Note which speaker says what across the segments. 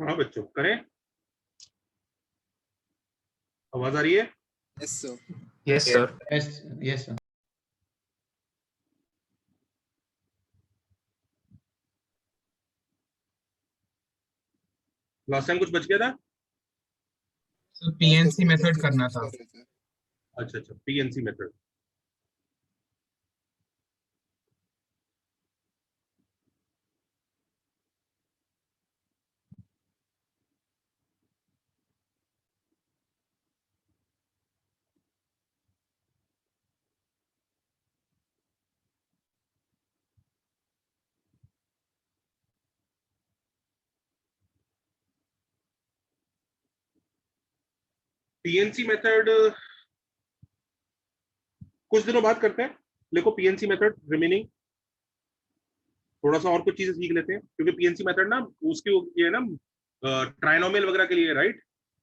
Speaker 1: हाँ बच्चों करें, आवाज आ रही है?
Speaker 2: Yes sir.
Speaker 3: Yes sir.
Speaker 4: Yes sir.
Speaker 1: Last time कुछ बच गया था?
Speaker 3: सर पीएनसी मेथड करना था।
Speaker 1: अच्छा अच्छा, पीएनसी मेथड। पीएनसी मेथड कुछ दिनों बाद करते हैं। देखो पीएनसी मेथड रिमेनिंग थोड़ा सा और कुछ चीजें सीख लेते हैं, क्योंकि पीएनसी मेथड ना उसकी ये है ना ट्राइनोमियल वगैरह के लिए, राइट?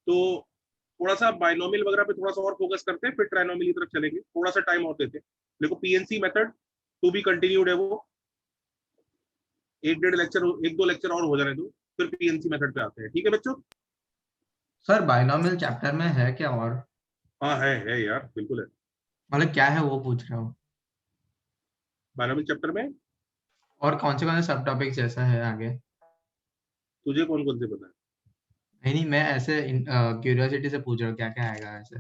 Speaker 1: तो थोड़ा सा बाइनोमियल वगैरह पे थोड़ा सा और फोकस करते हैं, फिर ट्राइनोमियल की तरफ चलेंगे। थोड़ा सा टाइम और देते हैं। देखो PNC method to be continued है, वो एक दो लेक्चर और हो जाने दो, फिर पीएनसी मेथड पे आते हैं। ठीक है बच्चों?
Speaker 4: सर बाइनोमियल चैप्टर में है क्या? और
Speaker 1: हाँ है यार, बिल्कुल है।
Speaker 4: मतलब क्या है वो पूछ रहा हूँ।
Speaker 1: बाइनोमियल चैप्टर में
Speaker 4: और कौन से सब टॉपिक्स जैसा है आगे?
Speaker 1: तुझे कौन कौन से पता है?
Speaker 4: नहीं मैं ऐसे क्यूरियोसिटी से पूछ रहा हूँ क्या क्या आएगा ऐसे।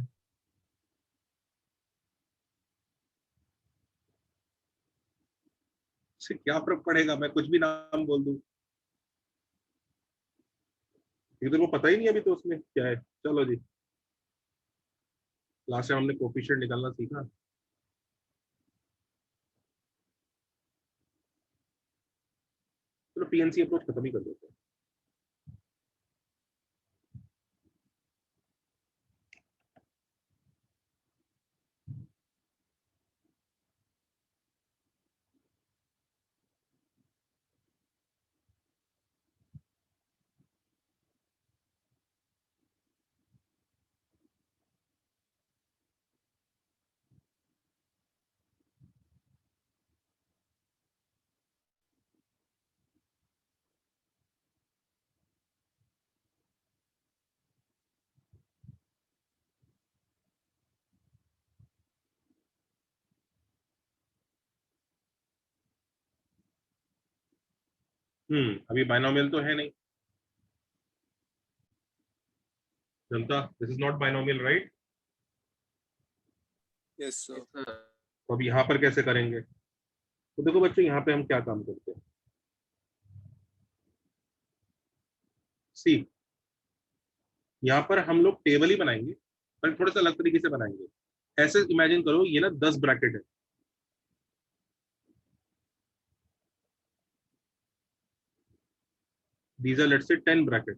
Speaker 1: इससे क्या फर्क पड़ेगा, मैं कुछ भी नाम बोल दूं? इधर को पता ही नहीं अभी तो उसमें क्या है। चलो जी, लास्ट टाइम हमने कोफिशिएंट निकालना सीखा। चलो पीएनसी अप्रोच खत्म ही कर देते हैं। अभी बाइनोमियल तो है नहीं जनता, this is not binomial, right?
Speaker 2: Yes sir.
Speaker 1: तो अब यहाँ पर कैसे करेंगे? तो देखो बच्चों, यहाँ पे हम क्या काम करते हैं, सी यहाँ पर हम लोग टेबल ही बनाएंगे, पर थोड़ा सा अलग तरीके से बनाएंगे। ऐसे इमेजिन करो, ये ना 10 ब्रैकेट है। These are let's say 10 bracket.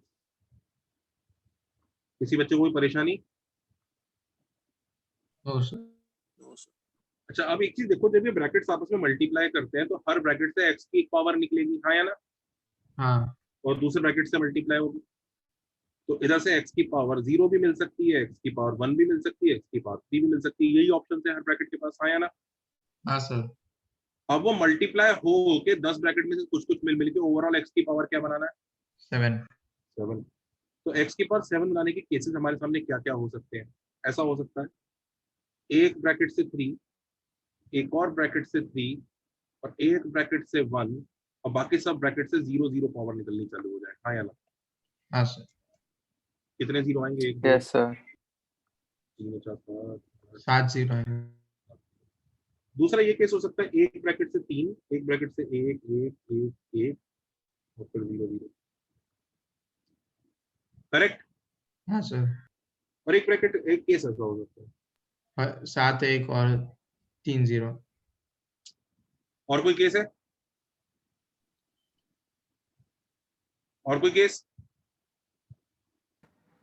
Speaker 1: किसी बच्चे को कोई परेशानी?
Speaker 4: No sir.
Speaker 1: अच्छा, अब एक चीज देखो, जब ये ब्रैकेट्स आपस में मल्टीप्लाई करते हैं तो हर ब्रैकेट से x की एक पावर निकलेगी, हाँ या ना?
Speaker 4: हाँ
Speaker 1: और दूसरे ब्रैकेट से मल्टीप्लाई होगी, तो इधर से x की पावर 0 भी मिल सकती है, x की पावर 1 भी मिल सकती है, x की पावर 3 भी मिल सकती है। यही ऑप्शन है हर ब्रैकेट के पास, हाँ या ना?
Speaker 4: हाँ सर।
Speaker 1: अब वो मल्टीप्लाई हो के 10 ब्रैकेट में से कुछ कुछ मिल के ओवरऑल x की पावर क्या बनाना है?
Speaker 4: 7।
Speaker 1: 7। तो x की पावर 7 बनाने के केसेस हमारे सामने क्या क्या हो सकते हैं? ऐसा हो सकता है, एक ब्रैकेट से 3, एक और ब्रैकेट से 3, और एक ब्रैकेट से 1, और बाकी सब ब्रैकेट से 0 0 पावर निकलनी चालू हो जाए, हाँ या ना?
Speaker 4: हाँ सर।
Speaker 1: कितने जीरो आएंगे? 1 2
Speaker 2: यस सर।
Speaker 1: 3 4 5।
Speaker 4: 7 0 है।
Speaker 1: दूसरा ये केस हो सकता है, एक ब्रैकेट से 3, एक ब्रैकेट से 1 1 1 1, और फिर 0 0। करेक्ट?
Speaker 4: हाँ सर।
Speaker 1: और एक ब्रैकेट, एक केस ऐसा हो सकता है।
Speaker 4: 7 1 और 3 0।
Speaker 1: और कोई केस है? और कोई केस?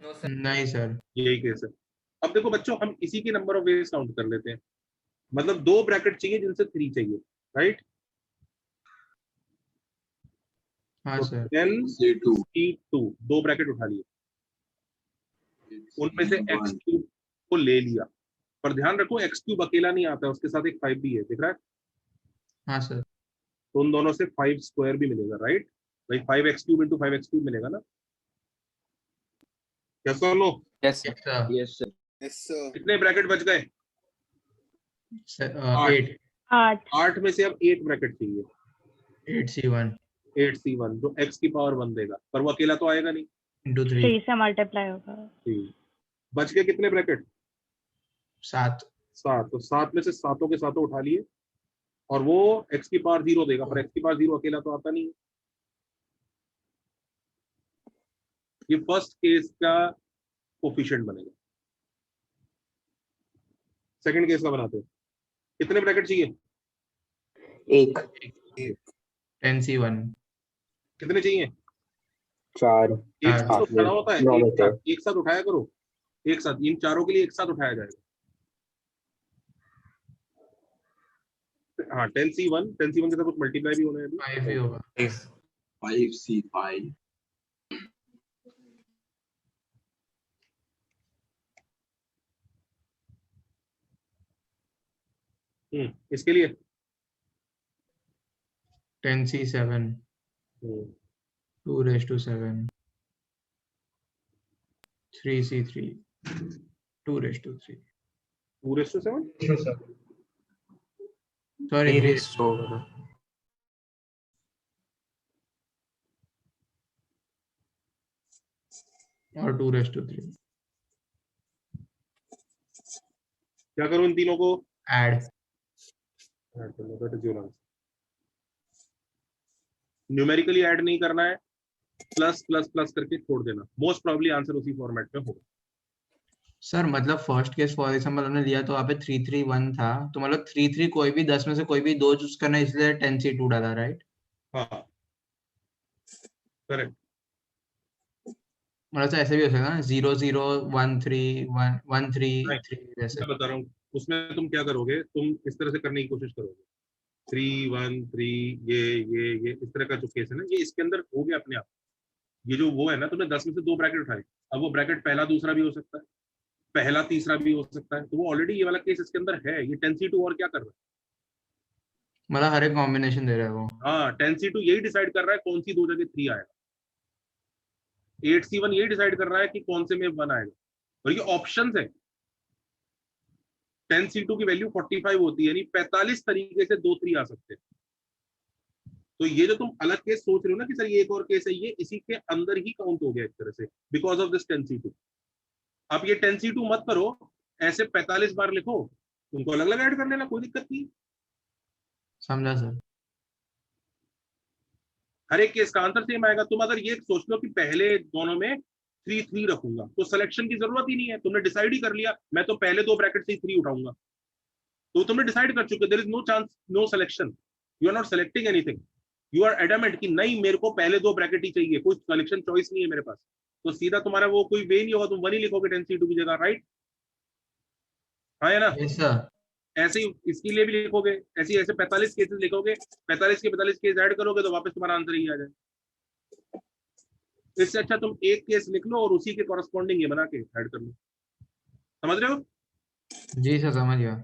Speaker 4: नहीं सर।
Speaker 1: यही केस है। अब देखो बच्चों, हम इसी के नंबर ऑफ वेज काउंट कर लेते हैं। मतलब 2 ब्रैकेट चाहिए जिनसे 3 चाहिए, राइट?
Speaker 4: हाँ
Speaker 1: तो
Speaker 4: सर।
Speaker 1: 10 C2 2 ब्रैकेट उठा लिए, उनमें से x क्यूब को ले लिया। पर ध्यान रखो, x क्यूब अकेला नहीं आता, उसके साथ एक 5 भी है, दिख रहा है?
Speaker 4: हाँ सर।
Speaker 1: तो उन दोनों से 5 स्क्वायर भी मिलेगा, राइट? भाई 5x cube into 5x cube मिलेगा ना? क्या लो?
Speaker 2: Yes
Speaker 4: Yes,
Speaker 2: sir.
Speaker 4: sir.
Speaker 2: Yes sir.
Speaker 1: कितने ब्रैकेट बच गए?
Speaker 4: 8
Speaker 1: 8 में से अब 8 ब्रैकेट चाहिए,
Speaker 4: 8 C1
Speaker 1: 8C1, जो x की पावर 1 देगा, पर वो अकेला तो आएगा नहीं।
Speaker 4: into 3
Speaker 5: 3 से मल्टीप्लाई होगा।
Speaker 1: ठीक। बच गए कितने ब्रैकेट?
Speaker 4: 7
Speaker 1: 7। तो 7 में से सातों के सातों उठा लिए, और वो x की पावर 0 देगा, पर x की पावर 0 अकेला तो आता नहीं है। ये फर्स्ट केस का कोफिशिएंट बनेगा। सेकंड केस का बनाते हैं। कितने ब्रैकेट चाहिए?
Speaker 2: एक
Speaker 4: 10 C1
Speaker 1: कितने चाहिए?
Speaker 2: 4
Speaker 1: एक साथ
Speaker 4: हाँ,
Speaker 1: उठाना होता है,
Speaker 2: नौ
Speaker 1: एक
Speaker 2: बचे।
Speaker 1: साथ, एक साथ उठाया करो, एक साथ। इन चारों के लिए एक साथ उठाया जाएगा। हाँ, 10C1 के साथ कुछ मल्टीप्लाई भी होना है अभी।
Speaker 4: 5 ही होगा।
Speaker 6: 5C5
Speaker 1: इसके लिए
Speaker 4: 10 C7 2 raised to 7 3 C3 2 raised to 3
Speaker 1: 2 raised to 7।
Speaker 4: sorry 3 और 2 raised to 3
Speaker 1: क्या करूं इन तीनों को?
Speaker 4: add
Speaker 1: न्यूमेरिकली ऐड नहीं करना है, प्लस प्लस प्लस करके छोड़ देना। मोस्ट प्रोबेबली आंसर उसी फॉर्मेट में होगा।
Speaker 4: सर मतलब फर्स्ट केस फॉर एग्जांपल हमने लिया तो वहाँ पे 3 3 1 था, तो मतलब 3 3 कोई भी 10 में से कोई भी 2 चूज करना है, इसलिए 10 C2 डाला, राइट?
Speaker 1: हाँ, करेक्ट।
Speaker 4: मतलब तो ऐसे भी हो सकता है ना, 0 0 1 3 1 1 3 3 जैसे।
Speaker 1: मैं बता रहा हूँ, उसमें तुम क्या करोगे, तुम इस तरह से करने की कोशिश करोगे, 3 1 3, ये इस तरह का जो केस है ना, ये इसके अंदर हो गया अपने आप। ये जो वो है ना, तुमने 10 में से 2 ब्रैकेट उठाए, अब वो ब्रैकेट पहला दूसरा भी हो सकता है, पहला तीसरा भी हो सकता है, तो वो ऑलरेडी ये वाला केस इसके अंदर है। ये 10C2 और क्या कर रहा है?
Speaker 4: मतलब हर एक कॉम्बिनेशन दे रहा है वो।
Speaker 1: हाँ, 10C2 यही डिसाइड कर रहा है कौन सी 2 जगह 3 आएगा। 8C1 यही डिसाइड कर रहा है कि कौन से में 1 आएगा, और ये ऑप्शंस है। 10C2 की वैल्यू 45 होती है, यानी 45 तरीके से 2 3 आ सकते हैं। तो ये जो तुम अलग केस सोच रहे हो ना कि सर ये एक और केस है, ये इसी के अंदर ही काउंट हो गया एक तरह से, बिकॉज ऑफ दिस 10C2। अब ये 10C2 मत करो, ऐसे 45 बार लिखो, तुमको अलग अलग ऐड कर लेना, कोई दिक्कत नहीं।
Speaker 4: समझा सर।
Speaker 1: हर एक केस का आंसर सेम आएगा। तुम अगर ये सोच लो कि पहले दोनों में 3 3 रखूंगा, तो सिलेक्शन की जरूरत ही नहीं है। तुमने डिसाइड ही कर लिया मैं तो पहले 2 ब्रैकेट से ही 3 उठाऊंगा, तो तुमने डिसाइड कर चुके, there is no chance, no selection, you are not selecting anything, you are adamant कि नहीं मेरे को पहले 2 ब्रैकेट ही चाहिए, कोई सिलेक्शन चॉइस नहीं है मेरे पास। तो सीधा तुम्हारा वो कोई वे नहीं होगा, तुम 1 ही लिखोगे 10C2 की जगह, राइट? हाँ या ना?
Speaker 4: Yes sir.
Speaker 1: ऐसे ही इसके लिए भी लिखोगे, ऐसे ही ऐसे 45 केसेस लिखोगे, 45 के 45 केस ऐड करोगे तो वापस तुम्हारा आंसर ही आ जाए। इससे अच्छा तुम एक केस लिख लो और उसी के कॉरस्पॉन्डिंग ये बना के ऐड कर लो। समझ रहे हो?
Speaker 4: जी सर समझ गया।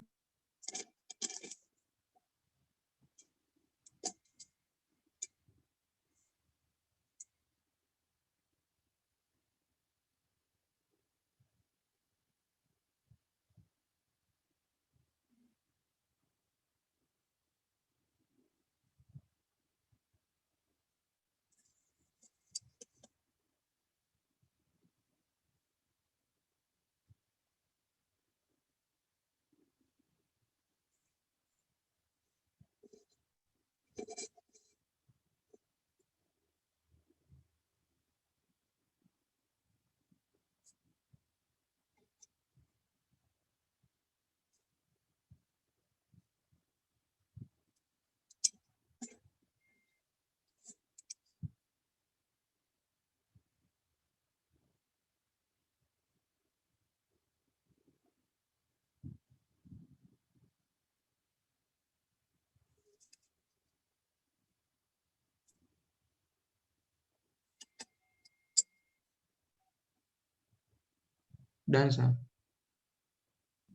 Speaker 4: Done sir.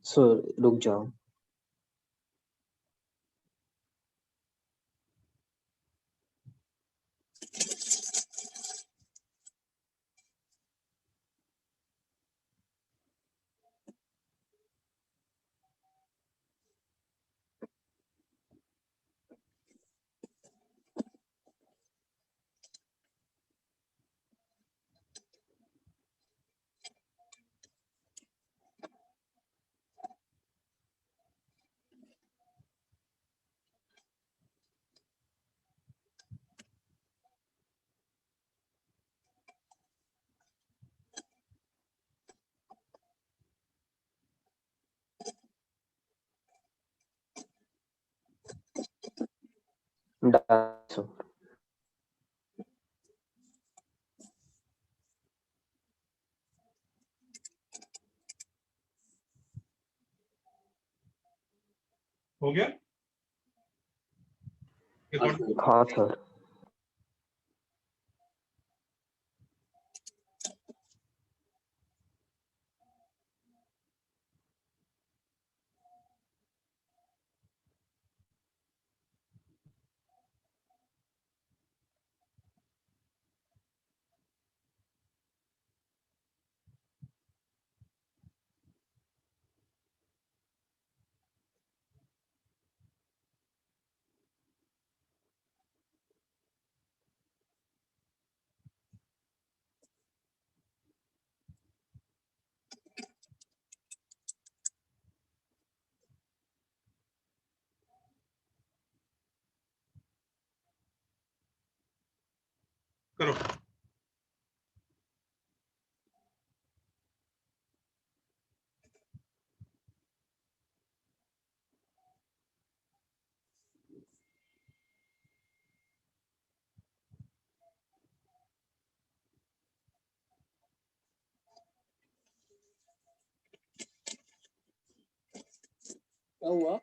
Speaker 2: सर रुक जाओ। Done sir.
Speaker 1: हो गया? एक और
Speaker 2: हाँ सर।
Speaker 1: करो।
Speaker 5: क्या हुआ?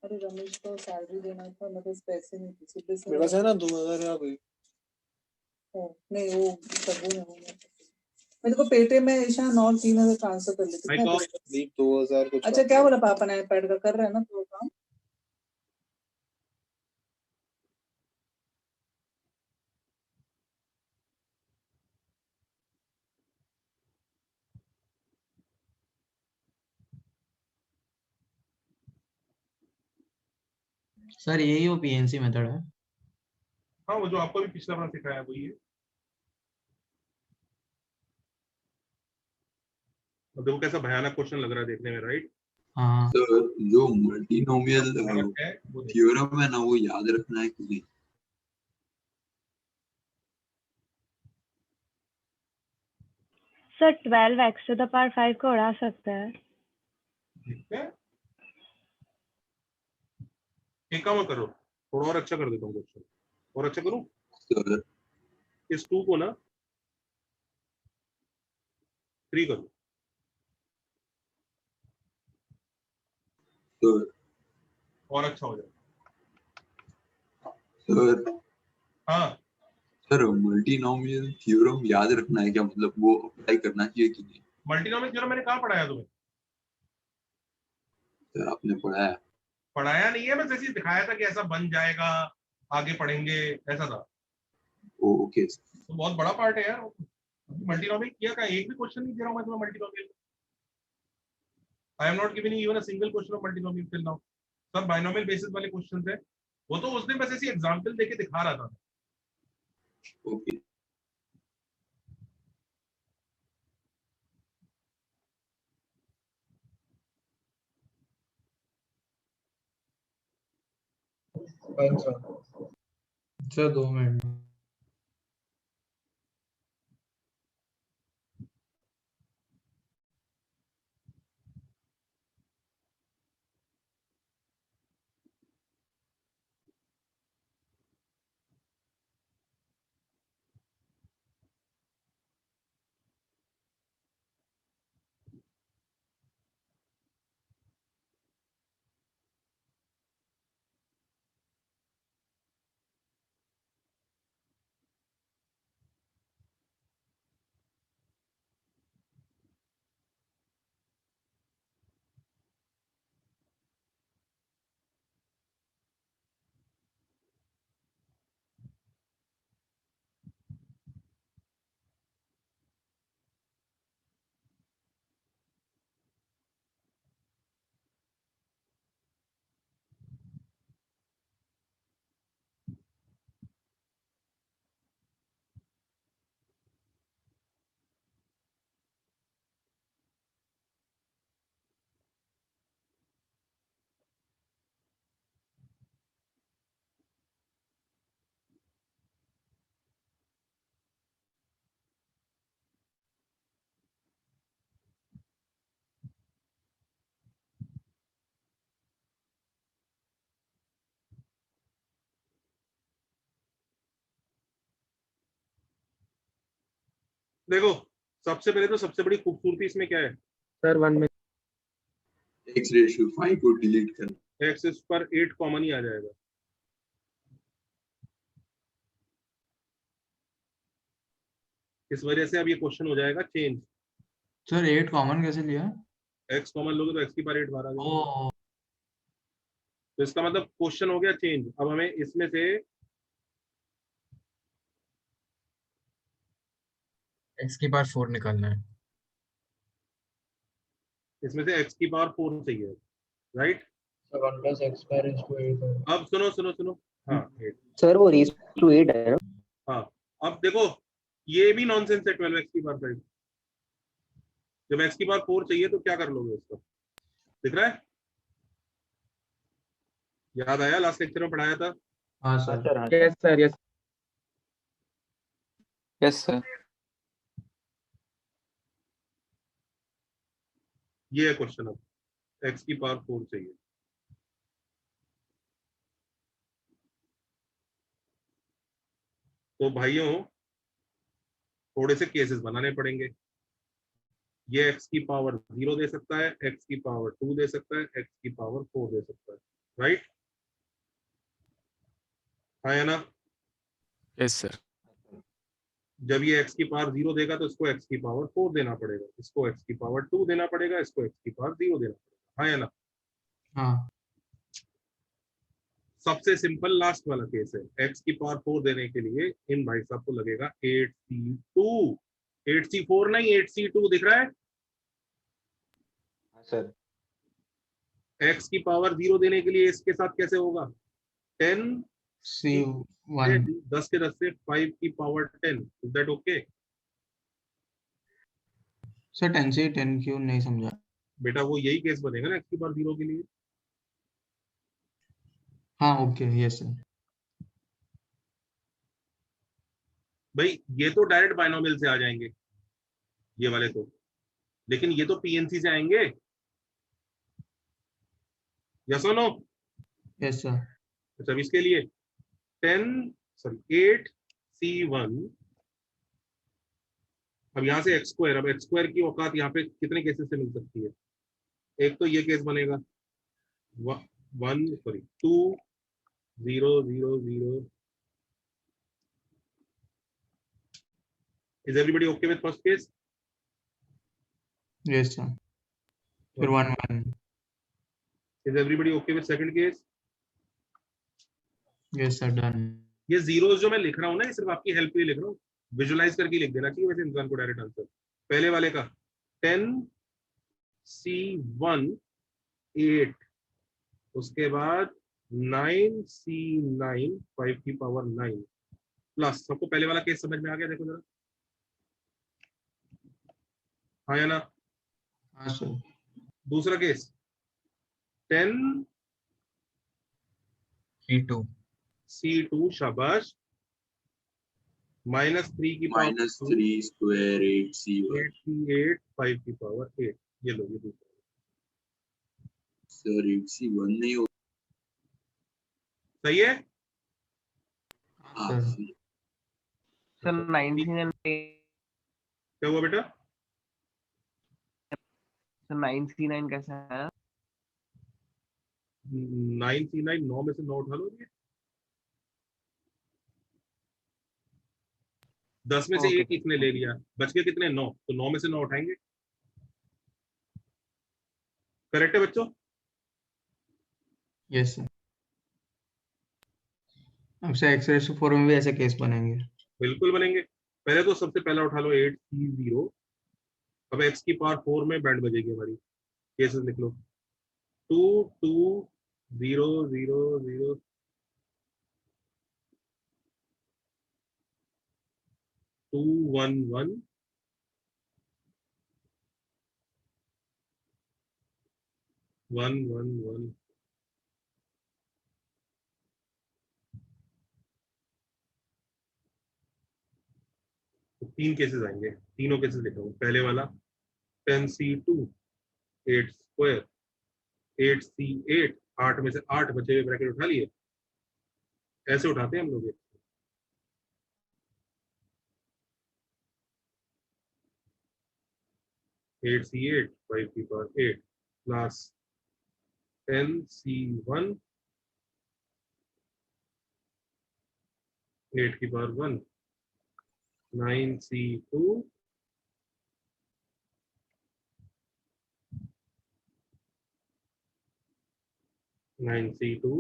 Speaker 5: अरे रमेश को सैलरी देना था, मेरे पास पैसे नहीं थे, सुबह से मेरे पास है ना 2000 है अभी। नहीं वो तब्बू ने मेरे को पेटीएम में ईशान और 3000 ट्रांसफर कर ले। कितना
Speaker 1: माइक
Speaker 5: है? 2000 कुछ। अच्छा क्या बोला पापा ने? आईपैड का कर रहा है ना तो काम।
Speaker 4: सर यही वो पीएनसी मेथड है।
Speaker 1: हाँ, वो जो आपको भी पिछला बार सिखाया वही है। अब देखो कैसा भयानक क्वेश्चन लग रहा है देखने में, राइट?
Speaker 4: हाँ
Speaker 6: तो जो मल्टीनोमियल
Speaker 1: भयानक है वो देखो।
Speaker 6: थ्योरम है ना, वो याद रखना है कि नहीं?
Speaker 7: सर 12x⁵ को उड़ा सकते हैं।
Speaker 1: ठीक है, एक काम करो, थोड़ा और अच्छा कर देता हूँ क्वेश्चन। और अच्छा करूँ?
Speaker 6: सर
Speaker 1: इस 2 को ना 3 करो।
Speaker 6: सर
Speaker 1: और अच्छा हो जाए।
Speaker 6: सर
Speaker 1: हाँ
Speaker 6: सर मल्टीनोमियल थ्योरम याद रखना है क्या, मतलब वो अप्लाई करना चाहिए कि नहीं?
Speaker 1: मल्टीनोमियल थ्योरम मैंने कहाँ पढ़ाया तुम्हें?
Speaker 6: सर आपने पढ़ाया?
Speaker 1: पढ़ाया नहीं है, बस ऐसे ही दिखाया था कि ऐसा बन जाएगा, आगे पढ़ेंगे, ऐसा था।
Speaker 6: Okay sir.
Speaker 1: तो बहुत बड़ा पार्ट है यार। मल्टीनोमियल किया का एक भी क्वेश्चन नहीं दे रहा हूँ मैं तुम्हें multinomial. I am not giving you even a single question of multinomial till now. सब बाइनोमियल बेसिस वाले क्वेश्चंस है। वो तो उस दिन बस ऐसी एग्जांपल देके दिखा रहा था।
Speaker 6: Okay
Speaker 4: sir 2 minute.
Speaker 1: देखो, सबसे पहले तो सबसे बड़ी खूबसूरती इसमें क्या है?
Speaker 2: Sir 1 minute.
Speaker 6: x⁵5 को डिलीट करना।
Speaker 1: एक्स इस पर 8 कॉमन ही आ जाएगा। इस वजह से अब ये क्वेश्चन हो जाएगा चेंज।
Speaker 4: सर 8 कॉमन कैसे लिया?
Speaker 1: एक्स कॉमन लोगे तो एक्स की पावर 8 बाहर आ जाएगा।
Speaker 4: ओ
Speaker 1: तो इसका मतलब क्वेश्चन हो गया चेंज। अब हमें इसमें से
Speaker 3: x की पावर 4 निकालना है।
Speaker 1: एक्स की पावर 4 चाहिए, राइट?
Speaker 4: Sir 1 + x² = 8।
Speaker 1: अब सुनो सुनो सुनो। हाँ 8।
Speaker 2: सर वो रेज टू 8 है ना?
Speaker 1: हाँ अब देखो, ये भी नॉनसेंस है। 12 एक्स की पावर 5। जब एक्स की पावर 4 चाहिए तो क्या कर लोगे उसको? दिख रहा है? याद आया? लास्ट लेक्चर में पढ़ाया था।
Speaker 4: हाँ sir.
Speaker 2: Yes sir, yes yes sir.
Speaker 1: ये है क्वेश्चन। अब एक्स की पावर 4 चाहिए। तो भाइयों, थोड़े से केसेस बनाने पड़ेंगे। ये एक्स की पावर 0 दे सकता है, एक्स की पावर 2 दे सकता है, एक्स की पावर 4 दे सकता है, राइट? हाँ या ना?
Speaker 8: Yes sir.
Speaker 1: जब ये एक्स की पावर 0 देगा तो इसको एक्स की पावर 4 देना पड़ेगा, इसको एक्स की पावर 2 देना पड़ेगा, इसको एक्स की पावर 0 देना पड़ेगा। हाँ या ना?
Speaker 4: हाँ
Speaker 1: सबसे सिंपल लास्ट वाला केस है। एक्स की पावर 4 देने के लिए इन भाई साहब को लगेगा 8c2। 8c4 नहीं, 8c2 दिख रहा है?
Speaker 2: सर
Speaker 1: एक्स की पावर 0 देने के लिए इसके साथ कैसे होगा? 10
Speaker 4: C1।
Speaker 1: 10 के 10 से 5 की power 10। Is that okay?
Speaker 4: Sir 10 से 10 क्यों नहीं समझा?
Speaker 1: बेटा वो यही केस बनेगा ना एक्स की पावर 0 के लिए।
Speaker 4: हाँ ओके यस सर।
Speaker 1: भाई ये तो डायरेक्ट बाइनोमियल से आ जाएंगे, ये वाले तो। लेकिन ये तो पीएनसी से आएंगे। यस और नो?
Speaker 4: Yes sir.
Speaker 1: अच्छा, अब इसके लिए 8c1 अब यहाँ से एक्स स्क्वायर, अब एक्स स्क्वायर की औकात यहाँ पे कितने केसेस से मिल सकती है? एक तो ये केस बनेगा 2 0 0 0. Is everybody okay with first case?
Speaker 4: Yes, sir. फिर 1 1.
Speaker 1: Is everybody okay with second case?
Speaker 4: Yes, sir. Done.
Speaker 1: ये जीरोस जो मैं लिख रहा हूँ ना, ये सिर्फ आपकी हेल्प के लिए लिख रहा हूँ, विजुअलाइज करके लिख देना चाहिए वैसे इंसान को डायरेक्ट आंसर। पहले वाले का 10C1 8, उसके बाद 9C9 5 की पावर 9 प्लस, सबको पहले वाला केस समझ में आ गया? देखो जरा, हाँ या ना?
Speaker 4: हाँ सर.
Speaker 1: दूसरा केस 10 C2 शाबाश, -3 की पावर
Speaker 6: -3 स्क्वायर 8C1.
Speaker 1: 8C8 5 की पावर 8, ये लो ये दूसरा।
Speaker 6: सर 8C1 नहीं हो.
Speaker 1: सही है?
Speaker 6: हाँ
Speaker 4: सर.
Speaker 2: सर 9C9
Speaker 1: क्या हुआ बेटा?
Speaker 2: सर 9C9 कैसा है?
Speaker 1: 9C9 9 में से 9 उठा लो, 10 में से
Speaker 2: Okay.
Speaker 1: एक इसने ले लिया, बच के कितने? 9, तो 9 में से 9 उठाएंगे। करेक्ट है बच्चों?
Speaker 4: Yes, sir. अब से x⁴ में भी ऐसे केस बनेंगे.
Speaker 1: बिल्कुल बनेंगे। पहले तो सबसे पहला उठा लो 8C0, अब x की पावर 4 में बैंड बजेगी हमारी। केसेस लिख लो 2 2 0 0 0 2 1 1 1 1 1 तो 3 केसेस आएंगे, तीनों केसेस लिख रहा हूँ। पहले वाला 10C2 8 स्क्वायर 8C8 8 में से 8 बचे हुए ब्रैकेट उठा लिए, ऐसे उठाते हैं हम लोग। 8C8 5 की पावर 8 प्लस 10C1 8 की पावर 1 9C2 9C2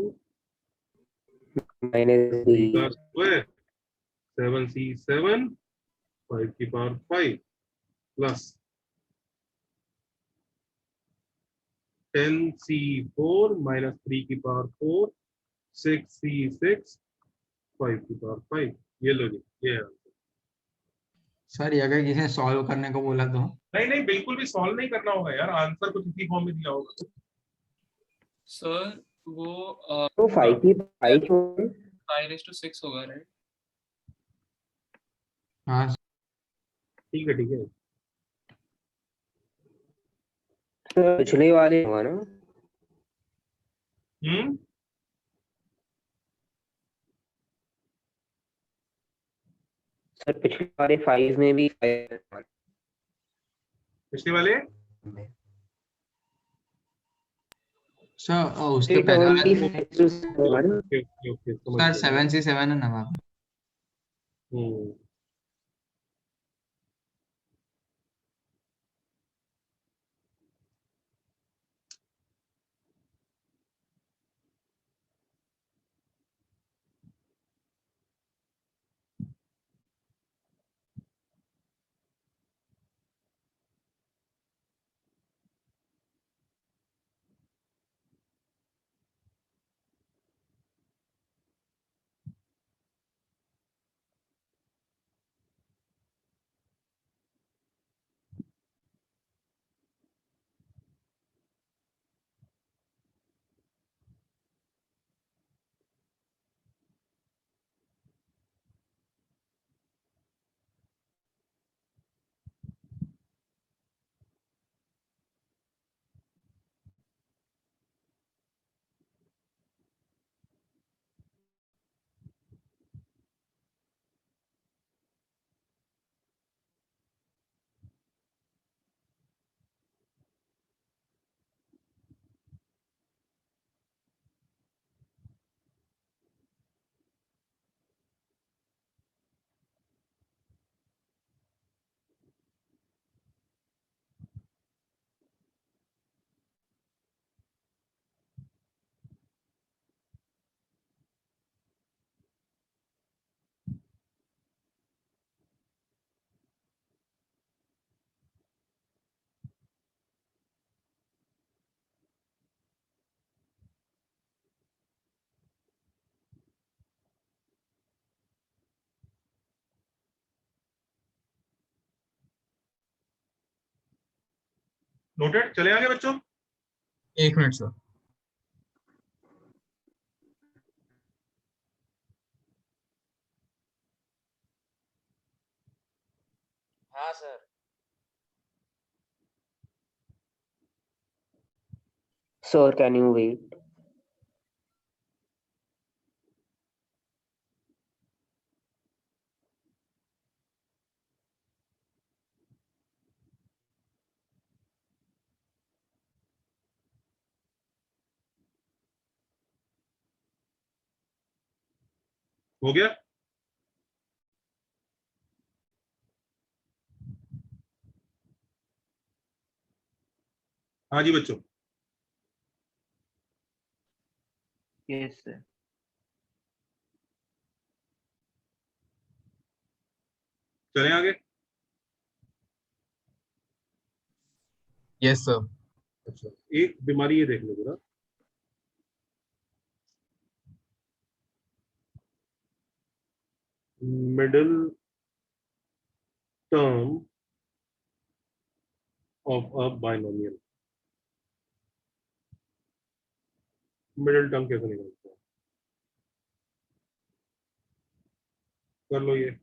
Speaker 2: -3
Speaker 1: का स्क्वायर 7C7 5 की पावर 5 प्लस 10C4 -3 की पावर 4 6C6 5 की पावर 5। ये लो जी, ये है।
Speaker 4: सर ये अगर किसी ने सॉल्व करने को बोला तो?
Speaker 1: नहीं नहीं, बिल्कुल भी सॉल्व नहीं करना होगा यार, आंसर कुछ इसी फॉर्म में दिया होगा।
Speaker 8: सर वो
Speaker 2: तो 5 की 5
Speaker 8: 5:6 होगा, राइट?
Speaker 4: हाँ
Speaker 1: ठीक है ठीक है।
Speaker 2: सर पिछले वाले होगा ना? सर पिछले वाले 5 में भी 5
Speaker 1: पिछले वाले
Speaker 4: सर उसके पहले वाला
Speaker 1: ओके ओके ओके, समझ
Speaker 4: सर
Speaker 1: गया।
Speaker 4: 7C7 है ना वहाँ पे?
Speaker 1: हम्म नोटेड, चले आगे बच्चों।
Speaker 3: एक मिनट सर।
Speaker 2: हाँ sir. Sir, can you wait?
Speaker 1: हो गया। हाँ जी बच्चों।
Speaker 2: Yes, sir.
Speaker 1: चले आगे।
Speaker 3: Yes sir.
Speaker 1: अच्छा, एक बीमारी ये देख लो जरा। Middle term of a binomial. Middle term कैसे निकालते हैं? कर लो ये।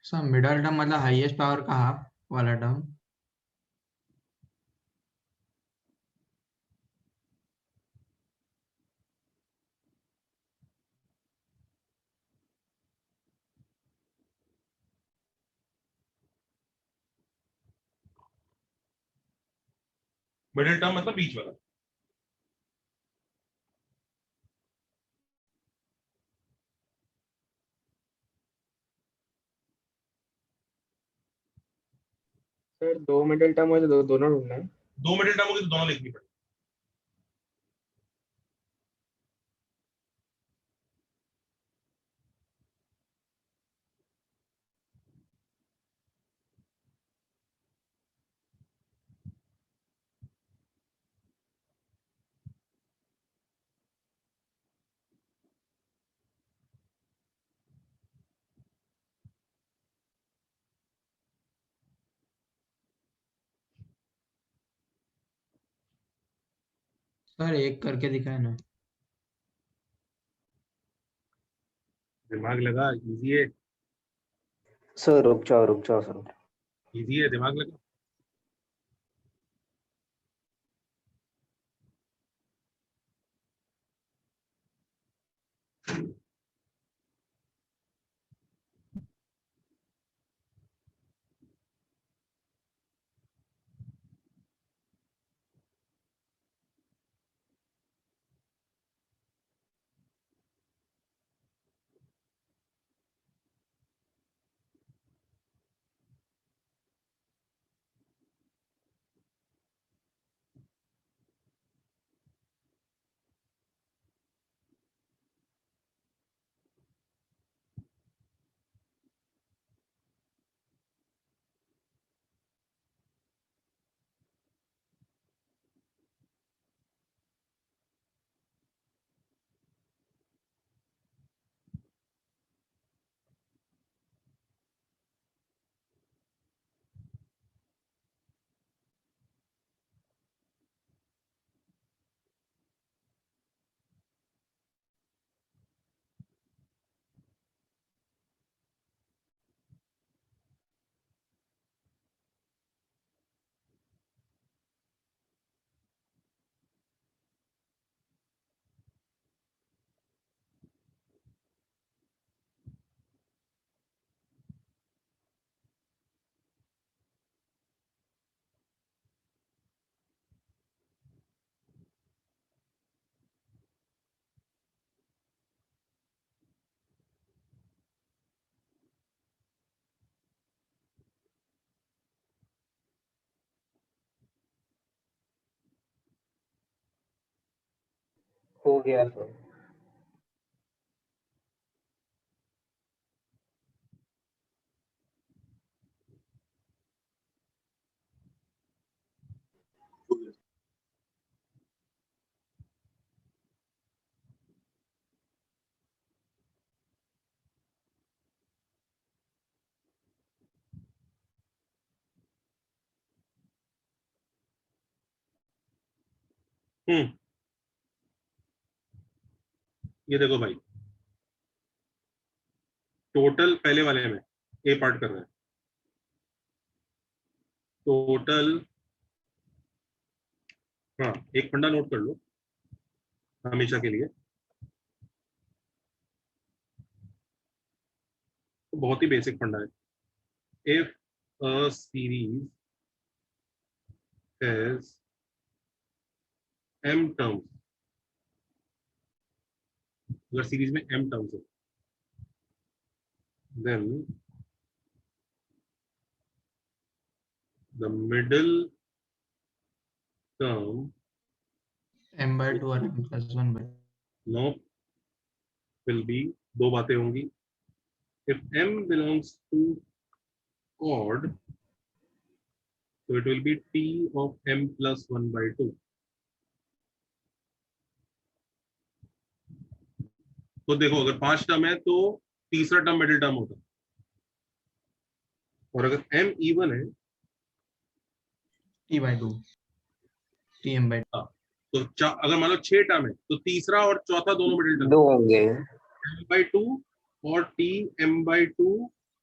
Speaker 4: सर मिडल टर्म मतलब हाईएस्ट पावर का हाफ वाला टर्म।
Speaker 1: मिडिल टर्म मतलब बीच वाला।
Speaker 2: सर दो मिडिल टर्म हो तो दोनों ढूंढना है।
Speaker 1: दो मिडिल टर्म होगी तो दोनों लिखनी पड़ेगी।
Speaker 4: सर एक करके दिखाए ना।
Speaker 1: दिमाग लगा, इजी है।
Speaker 2: सर रुक जाओ सर।
Speaker 1: इजी है, दिमाग लगा।
Speaker 2: हो गया सर।
Speaker 1: ये देखो भाई, टोटल पहले वाले में ए पार्ट कर रहे हैं, टोटल, हाँ एक फंडा नोट कर लो हमेशा के लिए, तो बहुत ही बेसिक फंडा है। If a series has m terms, अगर सीरीज में m टर्म्स है, then the middle term
Speaker 4: m/2 और m+1/2।
Speaker 1: no will be, दो बातें होंगी, if m belongs to odd so it will be t of m+1/2। तो देखो अगर 5 टर्म है तो तीसरा टर्म मिडिल टर्म होता है, और अगर m इवन है
Speaker 4: t/2 tm/2।
Speaker 1: हाँ, तो अगर मान लो 6 टर्म है तो तीसरा और चौथा दोनों मिडिल टर्म,
Speaker 2: दो होंगे
Speaker 1: m/2 और t m/2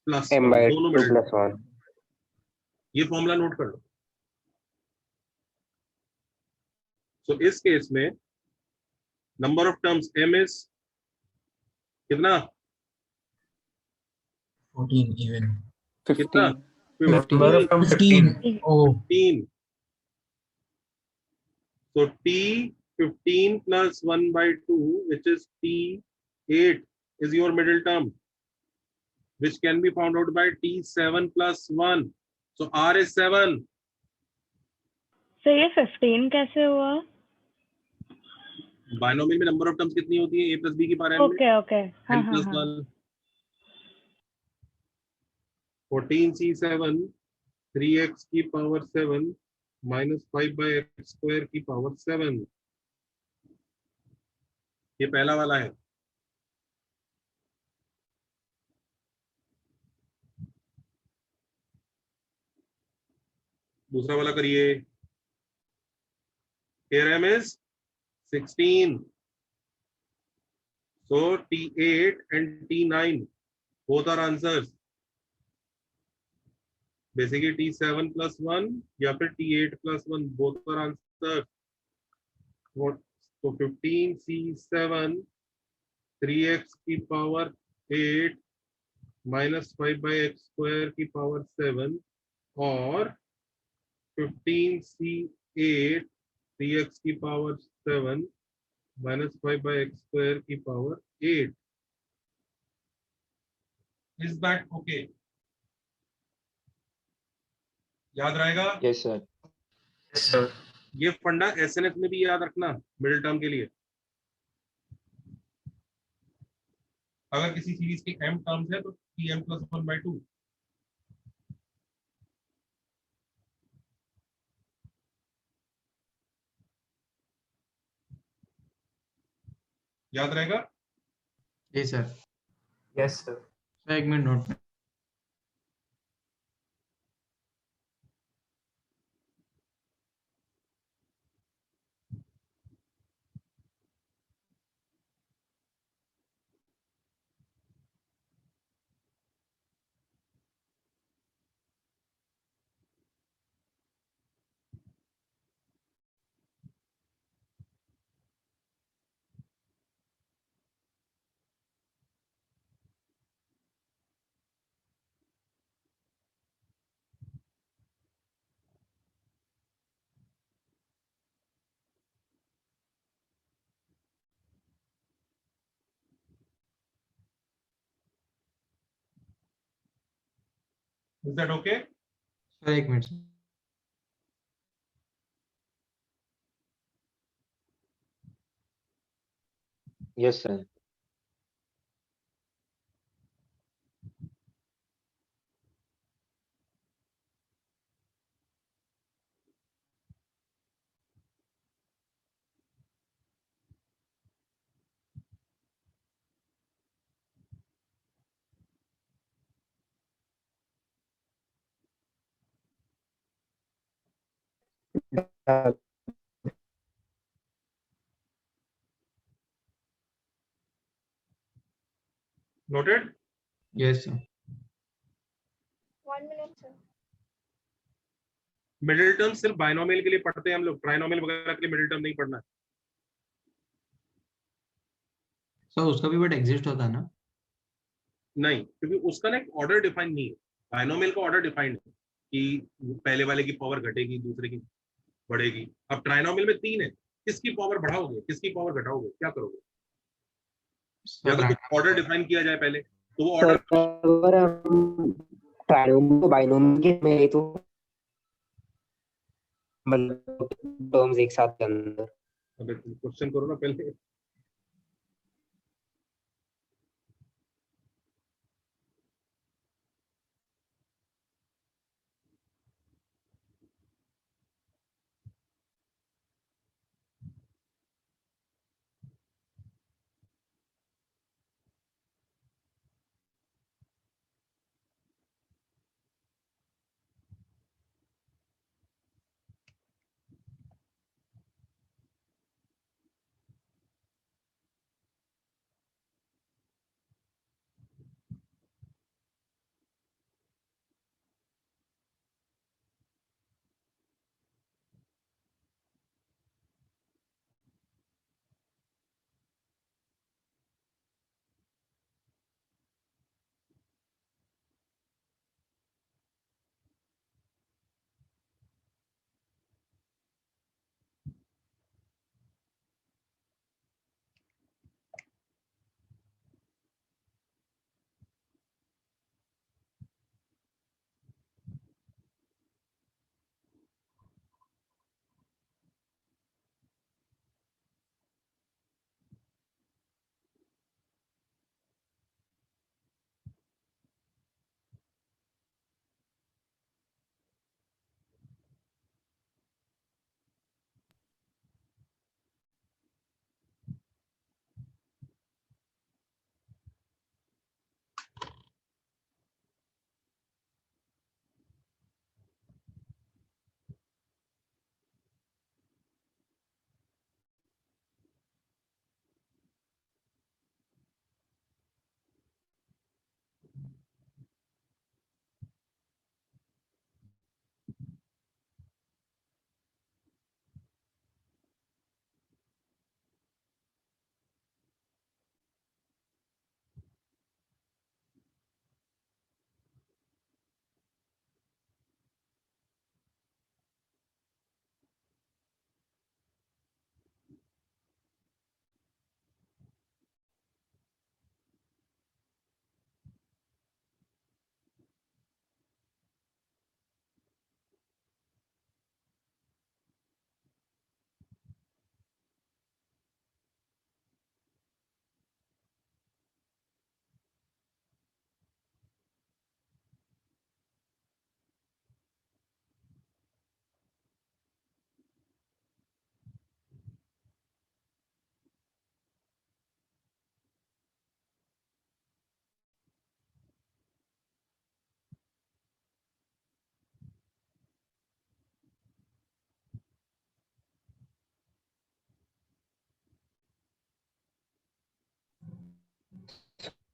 Speaker 1: प्लस
Speaker 2: m/2
Speaker 1: दोनों मिडिल टर्म।
Speaker 2: + 1।
Speaker 1: ये फॉर्मूला नोट कर लो। सो इस केस में number of terms m is कितना,
Speaker 3: 14 even।
Speaker 1: कितना
Speaker 2: 15
Speaker 3: 15। Oh,
Speaker 1: 15। so t 15 plus 1/2 which is t8 is your middle term which can be found out by t7 plus 1, so r is 7।
Speaker 7: तो ये 15 कैसे हुआ?
Speaker 1: Binomial में नंबर ऑफ टर्म्स कितनी होती है, a plus b की पावर n में,
Speaker 7: ओके ओके, हाँ
Speaker 1: n
Speaker 7: हाँ
Speaker 1: plus
Speaker 7: हाँ।
Speaker 1: 1, 14c7 3x की पावर 7 minus 5/x square की पावर 7, ये पहला वाला है। दूसरा वाला करिए, here m is 16, so t8 and t9 both are answers, basically t7 plus 1 या फिर t8 plus 1 both are answers। what, so 15c7 3x की पावर 8 minus 5/x square की पावर 7 और 15c8 3x की पावर 7 minus 5/x square की power 8। Is that okay? याद रहेगा?
Speaker 2: Yes sir.
Speaker 8: Yes, sir.
Speaker 1: ये फंडा एसएनएफ में भी याद रखना मिडिल टर्म के लिए। अगर किसी सीरीज के m टर्म्स है तो tm plus 1/2। याद रहेगा?
Speaker 4: जी सर।
Speaker 2: Yes sir.
Speaker 4: सर एक minute note.
Speaker 1: Is that okay?
Speaker 4: Sir एक minute.
Speaker 2: Yes sir.
Speaker 1: Noted?
Speaker 4: Yes sir.
Speaker 9: 1 minute sir.
Speaker 1: Middle term सिर्फ बाइनोमियल के लिए पढ़ते हैं हम लोग, ट्राइनोमियल वगैरह के लिए मिडिल टर्म नहीं पढ़ना है।
Speaker 4: सर उसका भी बट एग्जिस्ट होता है ना?
Speaker 1: नहीं, क्योंकि उसका ना एक ऑर्डर डिफाइन नहीं है। बाइनोमियल का ऑर्डर डिफाइंड है कि पहले वाले की पावर घटेगी, दूसरे की बढ़ेगी। अब ट्राइनोमियल में 3 है, किसकी पावर बढ़ाओगे, किसकी पावर घटाओगे, क्या करोगे? या
Speaker 4: सर
Speaker 1: तो कुछ ऑर्डर डिफाइन किया जाए पहले, तो वो ऑर्डर
Speaker 2: अगर हम ट्राइनोमियल को बाइनोमियल के में तो मतलब टर्म्स एक साथ के अंदर।
Speaker 1: अबे क्वेश्चन करो ना पहले।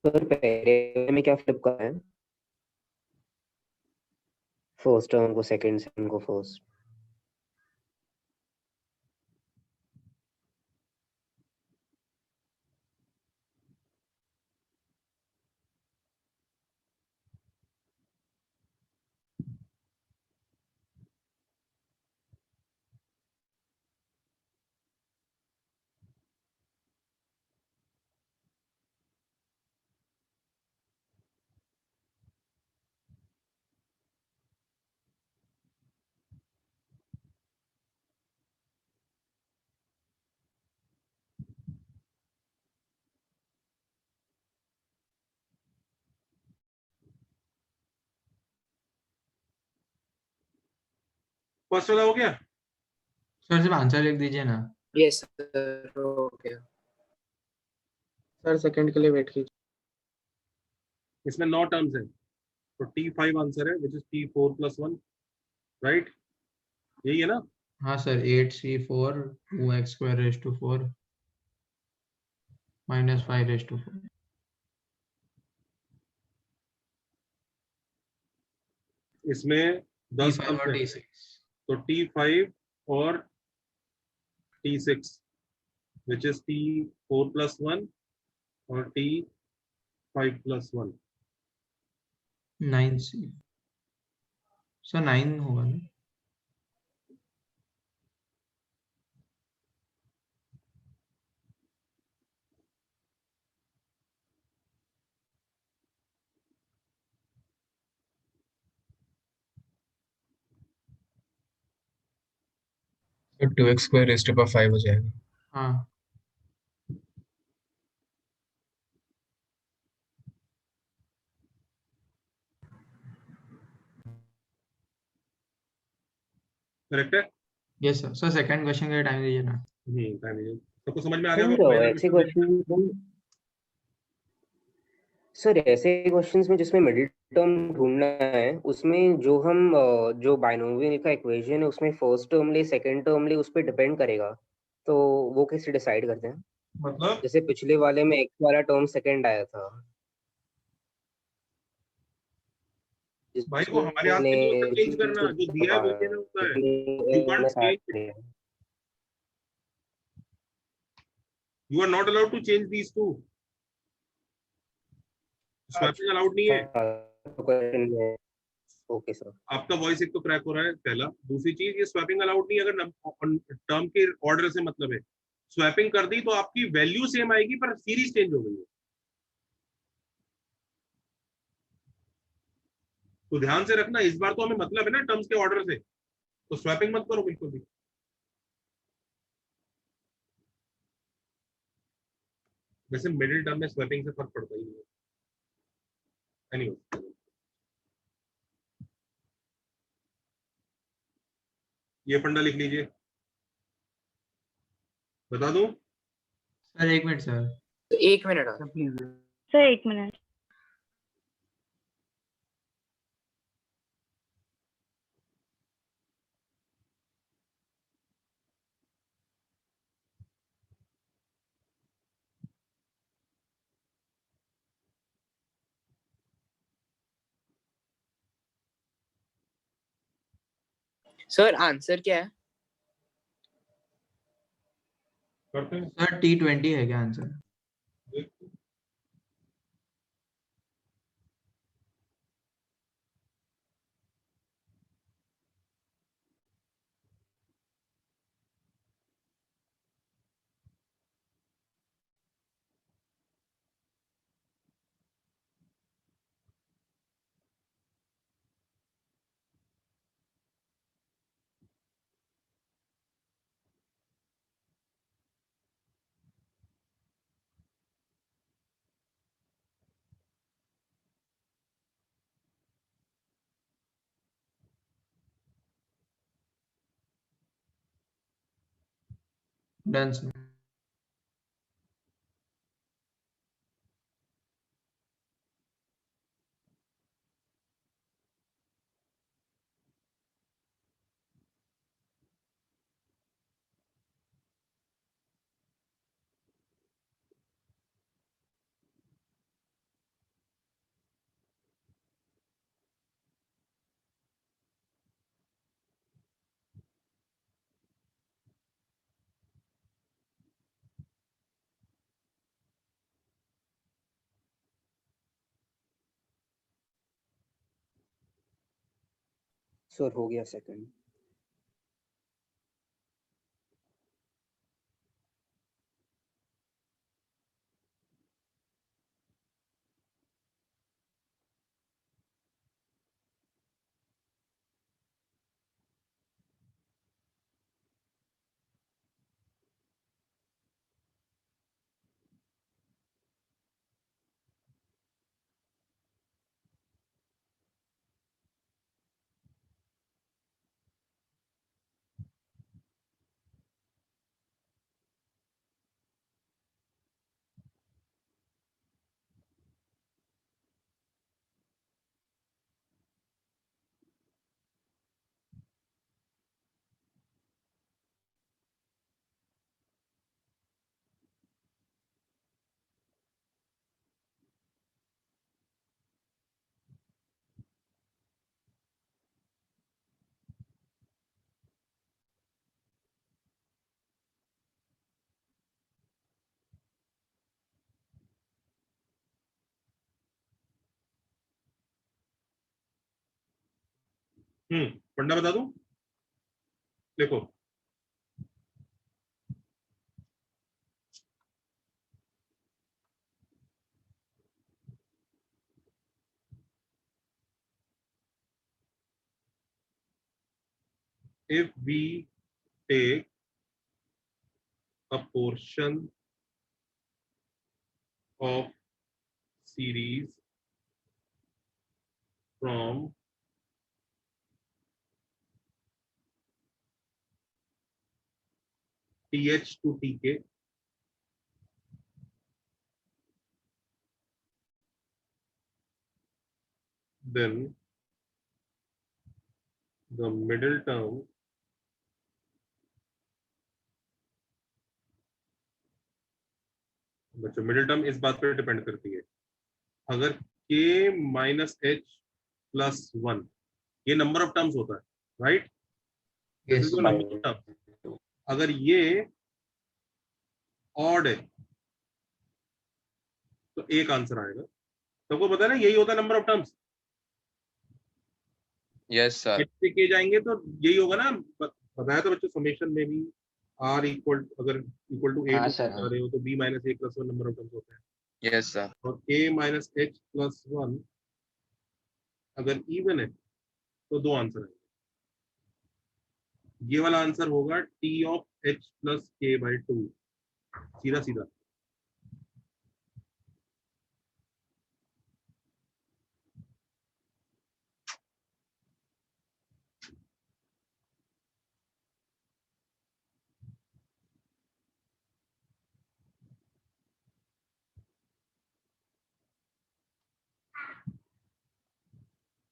Speaker 2: सर पहले में क्या फ्लिप करना है? फर्स्ट टर्म को सेकंड, सेकंड को फर्स्ट।
Speaker 1: फर्स्ट वाला हो गया?
Speaker 4: सर सिर्फ आंसर लिख दीजिए ना।
Speaker 2: यस सर, हो गया। सर सेकंड के लिए वेट कीजिए।
Speaker 1: इसमें 9 टर्म्स है, तो T5 आंसर है, विच इज T4 + 1, राइट? यही है ना?
Speaker 4: हाँ सर, 8c4 2x² 4 -5 4।
Speaker 1: इसमें 10
Speaker 4: T5
Speaker 1: टर्म्स
Speaker 4: और
Speaker 1: है,
Speaker 4: T6.
Speaker 1: तो T5 और T6 which is T4 plus 1 और T5 plus 1.
Speaker 4: 9C. सर 9 होगा ना?
Speaker 3: तो 2x square raised to power 5 हो जाएगा.
Speaker 4: हाँ.
Speaker 1: करेक्ट है?
Speaker 4: Yes sir. Sir second question के लिए टाइम दीजिए ना.
Speaker 1: टाइम दीजिए. सबको समझ में आ गया
Speaker 10: सर
Speaker 1: होगा?
Speaker 10: ऐसे क्वेश्चन सर ऐसे क्वेश्चंस में जिसमें मिडिल टर्म ढूंढना है उसमें जो हम जो बाइनोमियल का इक्वेशन है उसमें फर्स्ट टर्म ले सेकंड टर्म ले उस पर डिपेंड करेगा, तो वो कैसे डिसाइड करते हैं?
Speaker 1: मतलब
Speaker 10: जैसे पिछले वाले में x वाला टर्म सेकंड आया था,
Speaker 1: भाई वो हमारे हाथ में नहीं होता चेंज करना, जो दिया है वो देना होता है. You can't change it. You are not allowed to change these two. Swapping allowed नहीं है.
Speaker 10: Okay sir.
Speaker 1: आपका वॉइस एक तो क्रैक हो रहा है, पहला. दूसरी चीज, ये स्वैपिंग अलाउड नहीं है अगर टर्म के ऑर्डर से मतलब है. स्वैपिंग कर दी तो आपकी वैल्यू सेम आएगी पर सीरीज चेंज हो गई है. तो ध्यान से रखना, इस बार तो हमें मतलब है ना टर्म्स के ऑर्डर से, तो स्वैपिंग मत करो बिल्कुल भी. वैसे मिडिल टर्म में स्वैपिंग से फर्क पड़ता ही नहीं है. एनीवे, ये फंडा लिख लीजिए. बता दूं?
Speaker 4: Sir 1 minute sir.
Speaker 2: एक minute please.
Speaker 7: Sir 1 minute.
Speaker 2: Sir answer क्या है?
Speaker 1: करते हैं.
Speaker 4: सर T20 है क्या आंसर? Done sir.
Speaker 10: सर हो गया सेकंड.
Speaker 1: पढ़ना बता दूं? देखो if we take a portion of series from th to tk, then the middle term बच्चों मिडिल टर्म इस बात पर डिपेंड करती है, अगर k माइनस h प्लस 1 ये नंबर ऑफ टर्म्स होता है, right?
Speaker 4: Yes.
Speaker 1: Number of term, अगर ये ऑड है तो एक आंसर आएगा। सबको पता है ना, यही होता है number of terms.
Speaker 11: Yes sir.
Speaker 1: के जाएंगे तो यही होगा ना, बताया तो बच्चों समेशन में भी r इक्वल अगर इक्वल टू a
Speaker 10: हाँ
Speaker 1: टू
Speaker 10: सर,
Speaker 1: आ रहे हो तो b minus a plus 1 number of terms होते हैं,
Speaker 11: यस सर।
Speaker 1: और a माइनस h प्लस 1 अगर इवन है तो दो आंसर आएंगे। ये वाला आंसर होगा t of h plus k by 2, सीधा सीधा।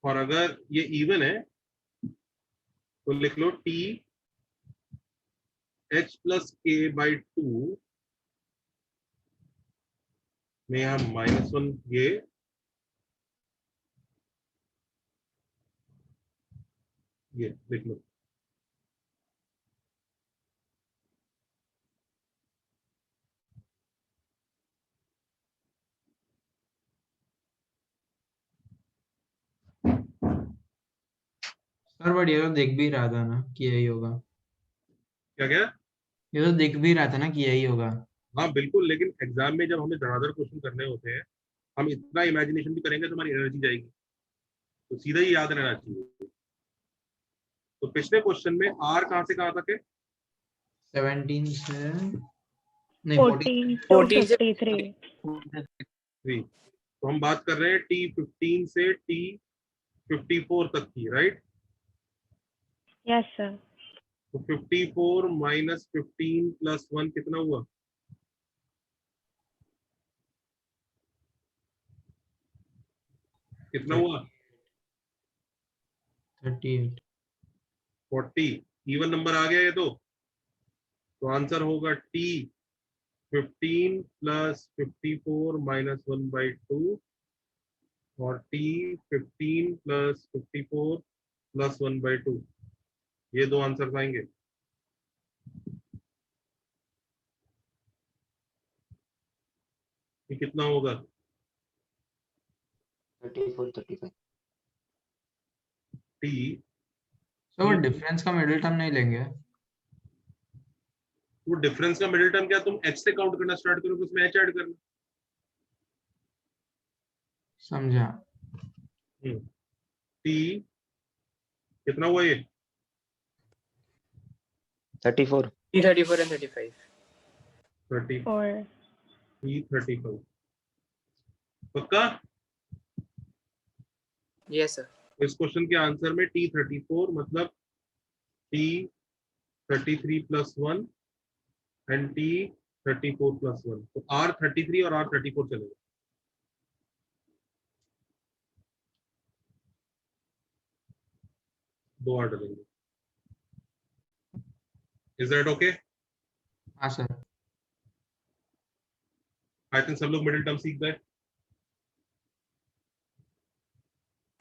Speaker 1: और अगर ये इवन है तो लिख लो t h plus k by 2 में हम माइनस 1 ये लिख लो।
Speaker 4: सर बट ये तो दिख भी रहा था ना कि यही होगा।
Speaker 1: क्या क्या?
Speaker 4: ये तो दिख भी रहा था ना कि यही होगा।
Speaker 1: हाँ बिल्कुल, लेकिन एग्जाम में जब हमें धड़ाधड़ क्वेश्चन करने होते हैं, हम इतना इमेजिनेशन भी करेंगे तो हमारी एनर्जी जाएगी, तो सीधा ही याद रहना चाहिए। तो पिछले क्वेश्चन में आर कहाँ से कहाँ तक है?
Speaker 4: 17 से नहीं
Speaker 7: 14 to 53।
Speaker 1: 3। तो हम बात कर रहे हैं टी 15 से टी 54 तक की, राइट?
Speaker 7: Yes sir.
Speaker 1: तो 54 माइनस 15 प्लस 1 कितना हुआ? कितना हुआ?
Speaker 4: 38।
Speaker 1: 40। इवन नंबर आ गया ये तो आंसर होगा टी 15 प्लस 54 माइनस 1 बाई 2 और टी 15 प्लस 54 प्लस 1 बाई 2, ये दो आंसर आएंगे। ये कितना होगा?
Speaker 10: 34, 35।
Speaker 1: टी
Speaker 4: सर वो डिफरेंस का मिडिल टर्म नहीं लेंगे?
Speaker 1: वो डिफरेंस का मिडिल टर्म क्या, तुम h से काउंट करना स्टार्ट करो तो उसमें h ऐड करना।
Speaker 4: समझा।
Speaker 1: टी कितना हुआ ये?
Speaker 2: 34 and 35।
Speaker 1: 34 35 पक्का?
Speaker 2: Yes sir.
Speaker 1: इस क्वेश्चन के आंसर में टी 34 मतलब T 33 plus 1 and T 34 plus 1, तो आर 33 और आर 34 चलेगा। दो आर डलेंगे। Is that okay?
Speaker 4: हाँ सर।
Speaker 1: आई थिंक सब लोग मिडिल टर्म सीख गए।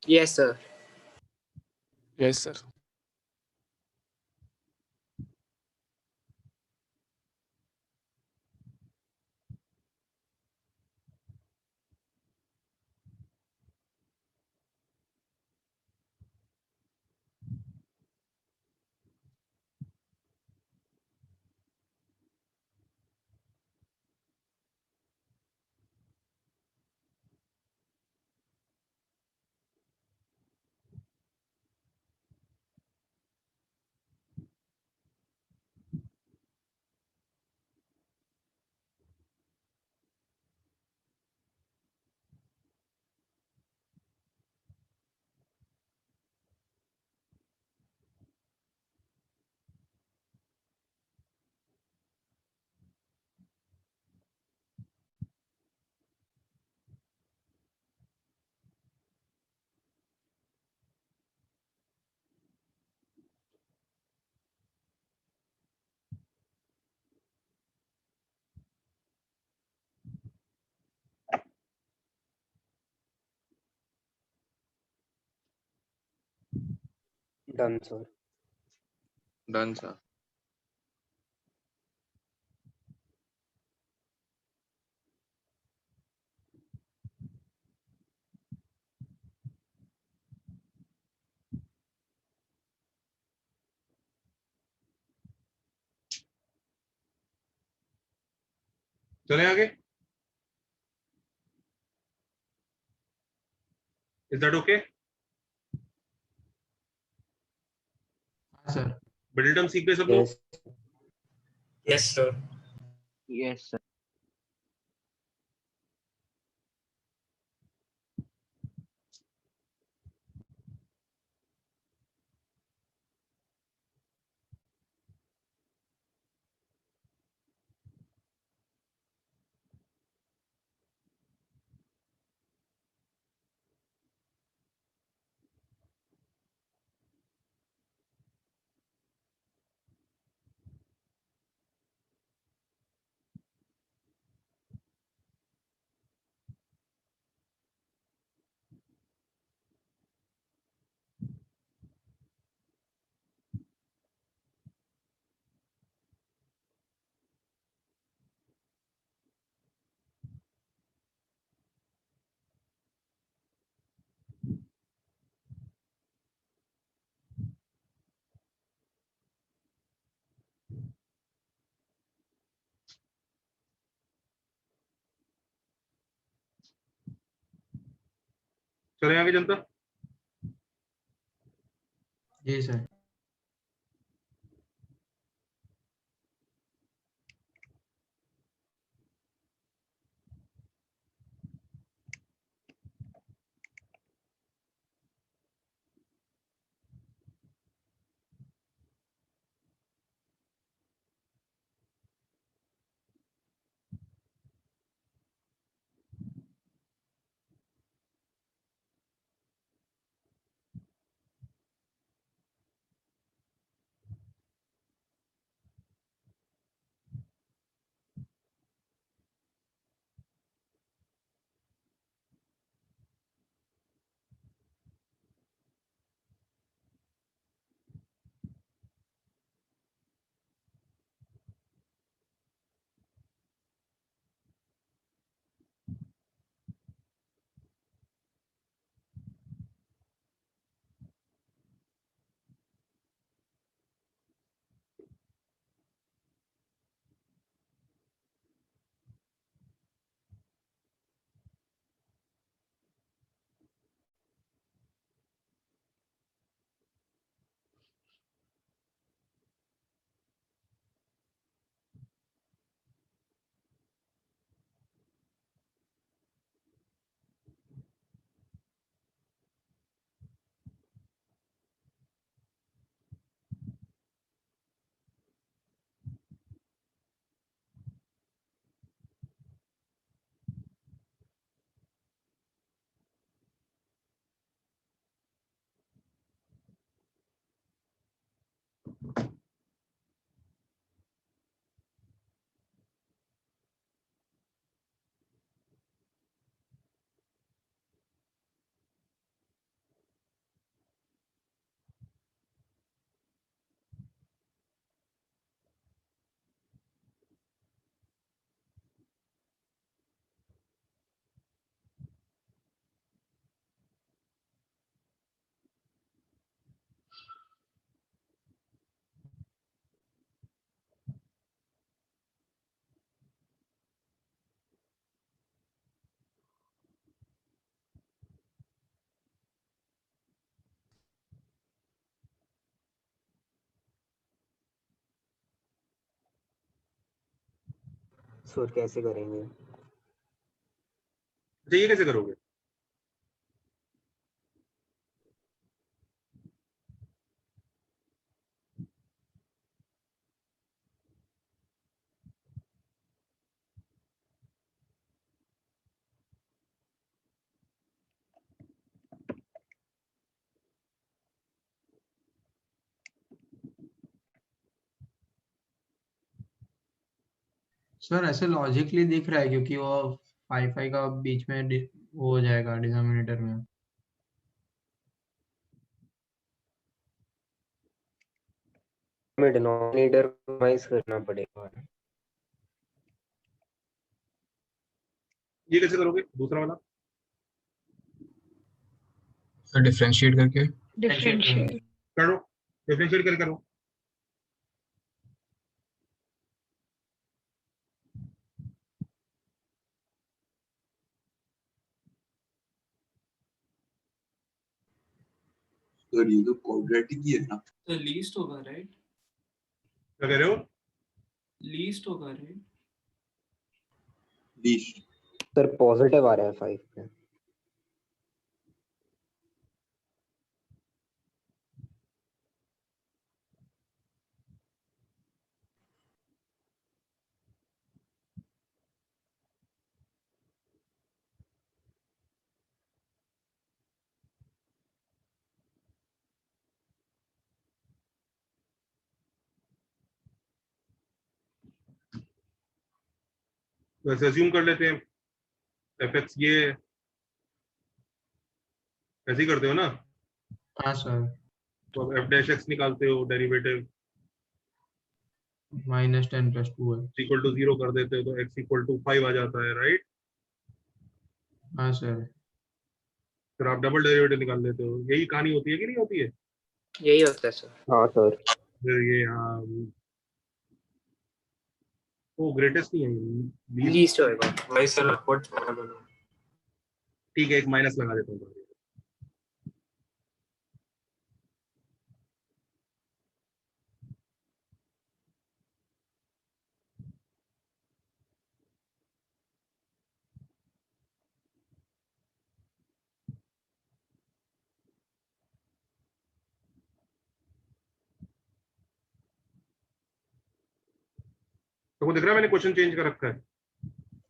Speaker 2: Yes sir.
Speaker 3: Yes sir.
Speaker 10: Done sir.
Speaker 11: Done sir.
Speaker 1: चले आगे। Is that okay?
Speaker 4: Sir.
Speaker 1: Middle term सीख गए सब लोग?
Speaker 2: Yes sir.
Speaker 10: Yes sir.
Speaker 1: चले आगे जनता।
Speaker 4: जी सर।
Speaker 10: सर कैसे करेंगे?
Speaker 1: अच्छा ये कैसे करोगे?
Speaker 4: सर ऐसे लॉजिकली दिख रहा है क्योंकि वो 5 का बीच में वो हो जाएगा डिनोमिनेटर में।
Speaker 10: में डिनोमिनेटर कॉम्प्रोमाइज करना पड़ेगा।
Speaker 1: ये कैसे करोगे दूसरा वाला?
Speaker 3: सर डिफरेंशिएट करके।
Speaker 7: डिफरेंशिएट।
Speaker 1: करो, डिफरेंशिएट करके करो।
Speaker 6: सर ये तो क्वाड्रेटिक ही है ना?
Speaker 8: तो लीस्ट होगा राइट?
Speaker 1: क्या कह रहे हो?
Speaker 8: लीस्ट होगा राइट?
Speaker 6: लीस्ट।
Speaker 10: सर पॉजिटिव आ रहा है 5 पे।
Speaker 1: वैसे अज्यूम कर लेते हैं एफ ये ऐसे ही करते हो ना?
Speaker 4: हाँ सर।
Speaker 1: तो अब एफ डैश एक्स निकालते हो, डेरिवेटिव
Speaker 4: -10 + 2 है।
Speaker 1: इक्वल टू 0 कर देते हो तो x इक्वल टू 5 आ जाता है, राइट?
Speaker 4: हाँ सर।
Speaker 1: फिर आप डबल डेरिवेटिव निकाल लेते हो। यही कहानी होती है कि नहीं होती है?
Speaker 2: यही होता है सर।
Speaker 10: हाँ सर।
Speaker 1: फिर ये यहाँ वो ग्रेटेस्ट नहीं है,
Speaker 2: लीस्ट होएगा।
Speaker 3: भाई सर व्हाट?
Speaker 1: ठीक है, एक माइनस लगा देता हूँ। तो वो दिख रहा है मैंने क्वेश्चन चेंज कर रखा है।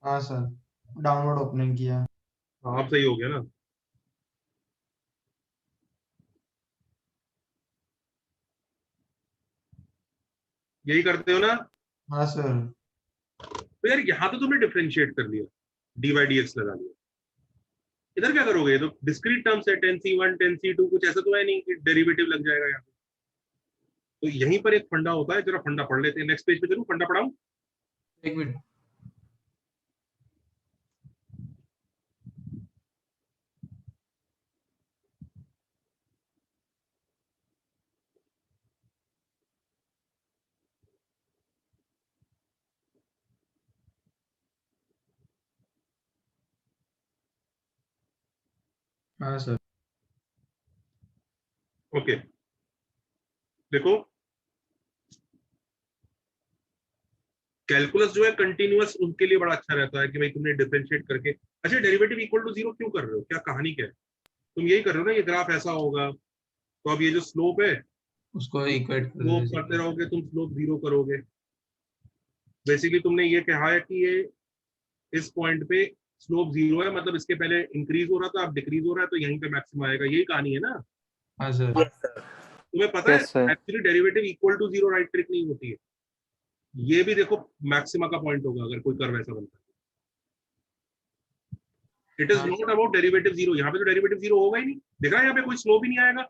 Speaker 4: हाँ सर, डाउनलोड ओपनिंग किया।
Speaker 1: हाँ, अब सही हो गया ना? यही करते हो ना?
Speaker 4: हाँ सर।
Speaker 1: तो यार यहाँ तो तुमने डिफरेंशिएट कर लिया, डी बाई डी एक्स लगा लिया। इधर क्या करोगे? ये तो डिस्क्रीट टर्म्स है, 10c1 10c2, कुछ ऐसा तो है नहीं कि डेरिवेटिव लग जाएगा यहाँ पे। तो यहीं पर एक फंडा होता है, जरा फंडा पढ़ लेते हैं। नेक्स्ट पेज पे चलूं, फंडा पढ़ाऊं?
Speaker 4: एक मिनट। हाँ सर।
Speaker 1: ओके, देखो कैलकुलस जो है कंटिन्यूअस, उनके लिए बड़ा अच्छा रहता है कि भाई तुमने डिफरेंशिएट करके। अच्छा, डेरिवेटिव इक्वल टू 0 क्यों कर रहे हो? क्या कहानी क्या है? तुम यही कर रहे हो ना, ये ग्राफ ऐसा होगा तो अब ये जो स्लोप है,
Speaker 4: उसको इक्वेट कर
Speaker 1: स्लोप
Speaker 4: दीजिए।
Speaker 1: करते रहोगे तुम, स्लोप 0 करोगे। बेसिकली तुमने ये कहा है कि ये इस पॉइंट पे स्लोप 0 है, मतलब इसके पहले इंक्रीज हो रहा था, अब डिक्रीज हो रहा है, तो यहीं पे मैक्सिमम आएगा। यही कहानी है ना?
Speaker 4: हाँ सर।
Speaker 1: तुम्हें पता है actually derivative equal to 0 right trick नहीं होती है। ये भी देखो मैक्सिमा का पॉइंट होगा अगर कोई कर्व ऐसा बनता है। It is not about derivative 0। यहाँ पे तो डेरिवेटिव 0 होगा ही नहीं, दिख रहा है यहाँ पे कोई स्लोप ही नहीं आएगा।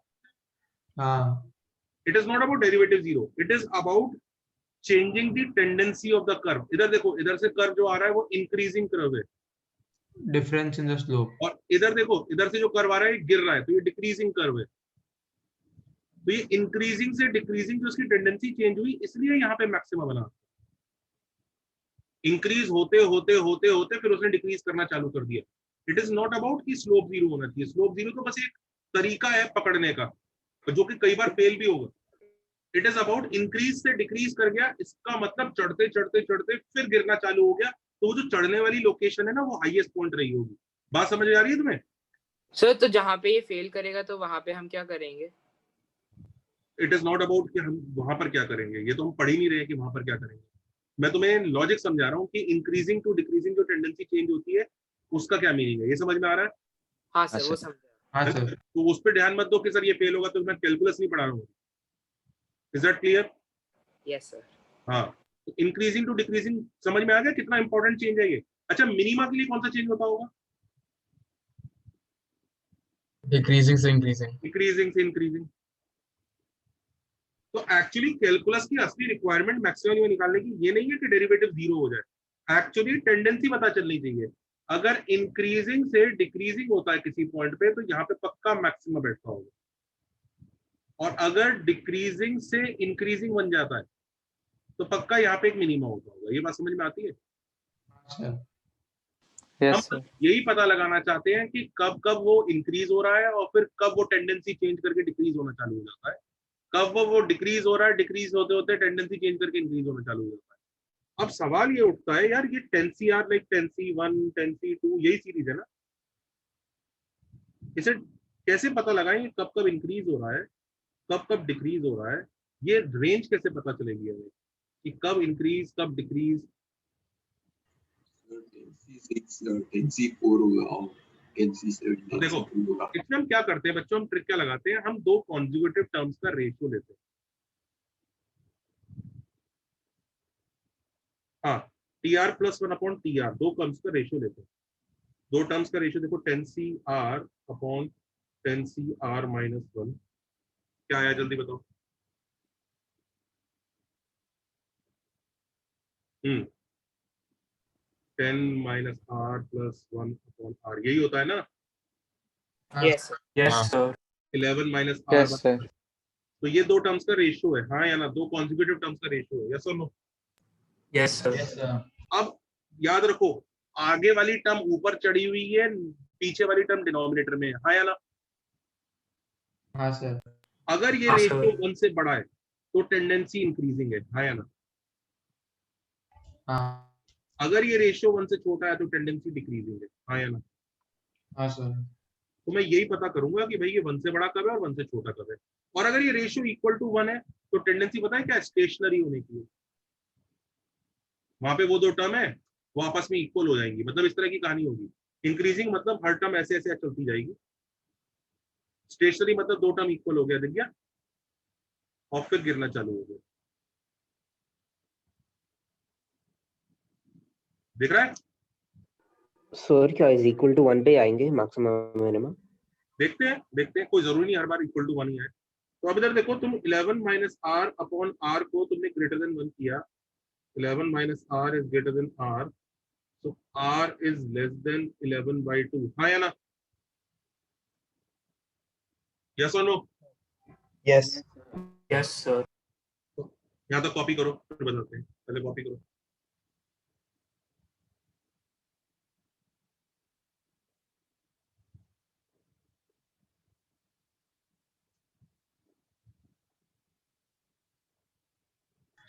Speaker 4: हाँ।
Speaker 1: It is not about derivative 0, it is about changing the tendency of the curve. इधर देखो, इधर से कर्व जो आ रहा है वो इंक्रीजिंग कर्व है,
Speaker 4: डिफरेंस इन द स्लोप।
Speaker 1: और इधर देखो, इधर से जो कर्व आ रहा है गिर रहा है, तो ये डिक्रीजिंग कर्व है। तो ये इंक्रीजिंग से डिक्रीजिंग जो उसकी टेंडेंसी चेंज हुई, इसलिए यहाँ पे मैक्सिमा बना। इंक्रीज होते होते होते होते फिर उसने डिक्रीज करना चालू कर दिया। इट इज नॉट अबाउट कि स्लोप 0 होना चाहिए। स्लोप 0 तो बस एक तरीका है पकड़ने का, जो कि कई बार फेल भी होगा। इट इज अबाउट इंक्रीज से डिक्रीज कर गया, इसका मतलब चढ़ते चढ़ते चढ़ते फिर गिरना चालू हो गया, तो वो जो चढ़ने वाली लोकेशन है ना, वो हाईएस्ट पॉइंट रही होगी। बात समझ आ रही है तुम्हें?
Speaker 2: सर तो जहाँ पे ये फेल करेगा तो वहां पे हम क्या करेंगे?
Speaker 1: इट इज नॉट अबाउट कि हम वहां पर क्या करेंगे, ये तो हम पढ़ ही नहीं रहे कि वहां पर क्या करेंगे। मैं तुम्हें लॉजिक समझा रहा हूँ कि इंक्रीजिंग टू डिक्रीजिंग जो टेंडेंसी चेंज होती है, उसका क्या मीनिंग है, ये समझ में आ रहा है?
Speaker 2: हाँ सर, वो समझा।
Speaker 4: हाँ सर।
Speaker 1: तो उस पर ध्यान मत दो कि सर ये फेल होगा तो मैं कैलकुलस नहीं पढ़ा रहा हूँ। Is that clear?
Speaker 2: Yes sir.
Speaker 1: हाँ, इंक्रीजिंग टू डिक्रीजिंग समझ में आ गया कितना इंपॉर्टेंट चेंज है ये? अच्छा, मिनिमा के लिए कौन सा चेंज होता होगा?
Speaker 3: डिक्रीजिंग से इंक्रीजिंग।
Speaker 1: इंक्रीजिंग से इंक्रीजिंग। तो एक्चुअली कैलकुलस की असली रिक्वायरमेंट मैक्सिमम निकालने की ये नहीं है कि डेरिवेटिव 0 हो जाए, एक्चुअली टेंडेंसी पता चलनी चाहिए। अगर इंक्रीजिंग से डिक्रीजिंग होता है किसी पॉइंट पे तो यहाँ पे पक्का मैक्सिमम बैठता होगा, और अगर डिक्रीजिंग से इंक्रीजिंग बन जाता है तो पक्का यहाँ पे एक मिनिमम होता होगा। ये बात समझ में आती है?
Speaker 2: यस
Speaker 1: हम
Speaker 2: सर।
Speaker 1: यही पता लगाना चाहते हैं कि कब कब वो इंक्रीज हो रहा है और फिर कब वो टेंडेंसी चेंज करके डिक्रीज होना चालू हो जाता है, कब वो डिक्रीज हो रहा है, डिक्रीज होते होते टेंडेंसी चेंज करके इंक्रीज होना चालू हो जाता है। अब सवाल ये उठता है यार, ये 10CR लाइक 10C1 10C2 यही सीरीज है ना, इसे कैसे पता लगाएं कब कब इंक्रीज हो रहा है कब कब डिक्रीज हो रहा है? ये रेंज कैसे पता चलेगी हमें कि कब इंक्रीज कब डिक्रीज?
Speaker 6: 10C6 10C4 होगा और 10C7
Speaker 1: तो देखो
Speaker 6: 10C2 होगा।
Speaker 1: इसमें हम क्या करते हैं बच्चों, हम ट्रिक क्या लगाते हैं, हम दो कॉन्जुगेटिव टर्म्स का रेशियो लेते हैं। हाँ, TR+1/TR दो टर्म्स का रेशियो लेते हैं। दो टर्म्स का रेशियो देखो 10CR/10CR-1 क्या आया जल्दी बताओ। 10-R+1/R यही होता है ना?
Speaker 2: Yes sir.
Speaker 3: Yes sir
Speaker 1: 11-R
Speaker 2: yes sir.
Speaker 1: तो ये दो टर्म्स का रेशियो है, हाँ या ना? दो कॉन्जुगेटिव टर्म्स का रेशियो है, यस और नो?
Speaker 3: यस सर
Speaker 1: अब याद रखो, आगे वाली टर्म ऊपर चढ़ी हुई है, पीछे वाली टर्म डिनोमिनेटर में है, हाँ या ना?
Speaker 4: हाँ सर।
Speaker 1: अगर ये
Speaker 3: हाँ,
Speaker 1: रेशियो
Speaker 3: सर।
Speaker 1: 1 से बड़ा है तो टेंडेंसी इंक्रीजिंग है, हाँ या ना?
Speaker 4: हाँ
Speaker 1: अगर ये रेशियो 1 से छोटा है तो टेंडेंसी डिक्रीजिंग है, हाँ या ना?
Speaker 4: हाँ सर।
Speaker 1: तो मैं यही पता करूंगा कि भाई ये 1 से बड़ा कब है और 1 से छोटा कब है। और अगर ये रेशियो इक्वल टू 1 है तो टेंडेंसी पता है क्या? स्टेशनरी होने की है। वहां पे वो दो टर्म है वो आपस में इक्वल हो जाएंगी, मतलब इस तरह की कहानी होगी। इंक्रीजिंग मतलब हर टर्म ऐसे ऐसे चलती जाएगी, स्टेशनरी मतलब दो टर्म इक्वल हो गया, देख गया, और फिर गिरना चालू हो गया। दिख रहा है?
Speaker 10: सर क्या इज इक्वल टू 1 पे आएंगे मैक्सिमम मिनिमम?
Speaker 1: देखते हैं, कोई जरूरी नहीं हर बार इक्वल टू 1 ही आए। तो अब इधर देखो, तुम 11-R/R को तुमने ग्रेटर देन 1 किया, 11-R is greater than R, so R is less than 11/2, हाँ या ना? यस और नो?
Speaker 2: यस
Speaker 3: यस सर
Speaker 1: यहाँ तक कॉपी करो फिर बताते हैं, पहले कॉपी करो।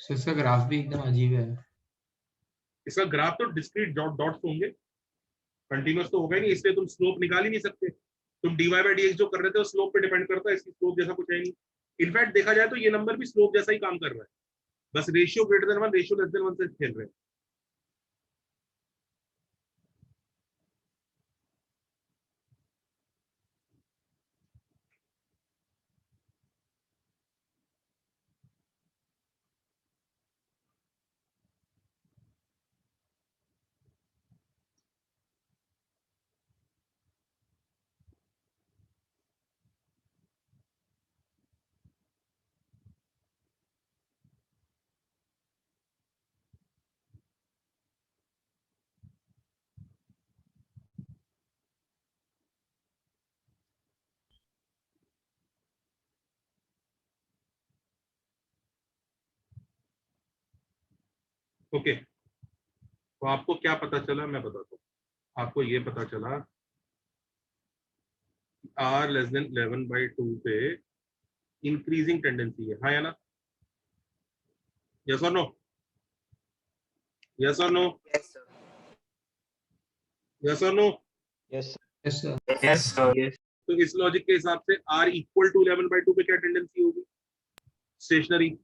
Speaker 4: सर इसका ग्राफ भी एकदम अजीब है।
Speaker 1: इसका ग्राफ तो डिस्क्रीट डॉट्स होंगे, कंटिन्यूअस तो होगा ही नहीं, इसलिए तुम स्लोप निकाल ही नहीं सकते। तुम dy/dx जो कर रहे थे वो स्लोप पे डिपेंड करता है, इसकी स्लोप जैसा कुछ है नहीं। इनफैक्ट देखा जाए तो ये नंबर भी स्लोप जैसा ही काम कर रहा है, बस ratio greater than 1 ratio less than 1 से खेल रहे हैं। ओके, तो आपको क्या पता चला मैं बताता हूँ। आपको ये पता चला R लेस देन 11/2 पे इंक्रीजिंग टेंडेंसी है, हाँ या ना? यस और नो? यस और नो?
Speaker 2: Yes sir.
Speaker 1: यस और no?
Speaker 2: Yes
Speaker 4: yes sir.
Speaker 3: Yes sir
Speaker 1: तो इस लॉजिक के हिसाब से R इक्वल टू 11/2 पे क्या टेंडेंसी होगी? स्टेशनरी।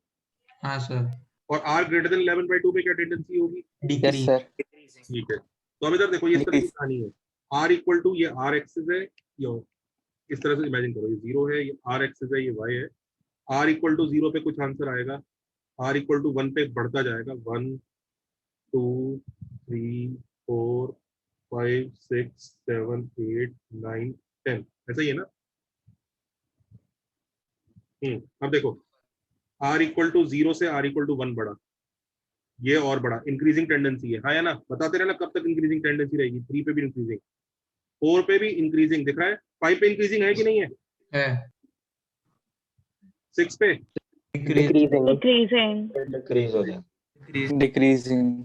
Speaker 4: हाँ सर।
Speaker 1: और R ग्रेटर देन 11/2 पे क्या टेंडेंसी होगी?
Speaker 2: Yes
Speaker 4: decrease.
Speaker 2: सर।
Speaker 1: ठीक है, तो अब इधर देखो ये इस तरह की कहानी है। R इक्वल टू ये R एक्सिस है, ये इस तरह से इमेजिन करो, ये 0 है, ये R एक्सिस है, ये Y है। R इक्वल टू 0 पे कुछ आंसर आएगा, R इक्वल टू 1 पे बढ़ता जाएगा, 1 2 3 4 5 6 7 8 9 10, ऐसा ही है ना? अब देखो r इक्वल टू 0 से r इक्वल टू 1 बढ़ा, ये और बड़ा इंक्रीजिंग टेंडेंसी है, हाँ या ना? बताते रहना कब तक इंक्रीजिंग टेंडेंसी रहेगी। 3 पे भी इंक्रीजिंग, 4 पे भी इंक्रीजिंग दिख रहा है, 5 पे इंक्रीजिंग है कि नहीं है?
Speaker 4: है
Speaker 1: 6 पे
Speaker 10: डिक्रीजिंग
Speaker 7: डिक्रीजिंग,
Speaker 2: डिक्रीज हो जाए।
Speaker 8: डिक्रीजिंग,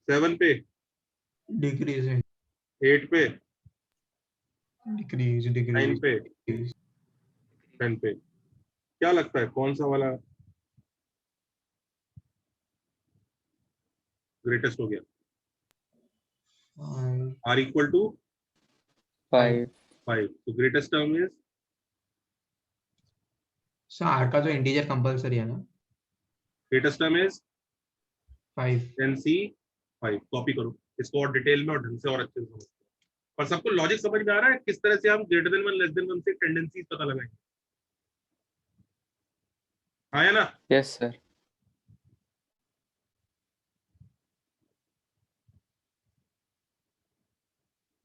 Speaker 1: 7 पे,
Speaker 4: डिक्रीजिंग,
Speaker 1: 8 पे,
Speaker 4: डिक्रीज
Speaker 1: 9
Speaker 4: डिक्रीज
Speaker 1: पे, 10 पे। क्या लगता है कौन सा वाला ग्रेटेस्ट हो गया? r इक्वल टू
Speaker 8: 5,
Speaker 1: 5, तो greatest term is
Speaker 4: sir R का तो इंटीजर कंपलसरी है ना?
Speaker 1: Greatest term is
Speaker 4: 5।
Speaker 1: 10c5। Copy करो इसको और डिटेल में और ढंग से और अच्छे से समझो। पर सबको लॉजिक समझ में आ रहा है किस तरह से हम ग्रेटर देन 1 लेस देन 1 से टेंडेंसीज पता लगाएंगे, हाँ या ना?
Speaker 8: Yes sir.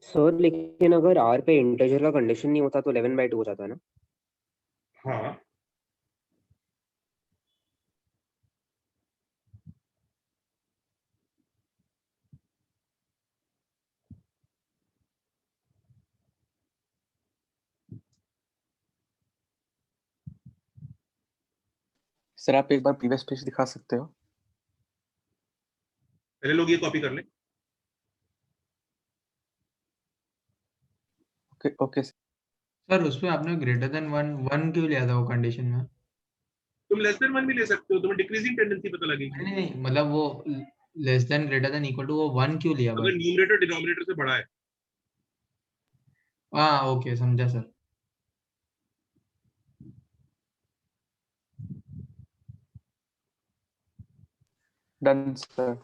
Speaker 10: सर लेकिन अगर r पे इंटीजर का कंडीशन नहीं होता तो 11/2 हो जाता है ना?
Speaker 1: हाँ
Speaker 8: सर आप एक बार प्रीवियस पेज दिखा सकते हो?
Speaker 1: पहले लोग ये कॉपी कर लें।
Speaker 8: ओके ओके
Speaker 4: सर उसमें आपने ग्रेटर देन 1 क्यों लिया था वो कंडीशन में?
Speaker 1: तुम लेस देन 1 भी ले सकते हो, तुम्हें डिक्रीजिंग टेंडेंसी पता लगेगी।
Speaker 4: नहीं नहीं, मतलब वो less than greater than equal to वो 1 क्यों लिया
Speaker 1: अगर
Speaker 4: बस?
Speaker 1: न्यूमरेटर डिनोमिनेटर से बड़ा है।
Speaker 4: हाँ ओके, समझा सर।
Speaker 8: Done sir.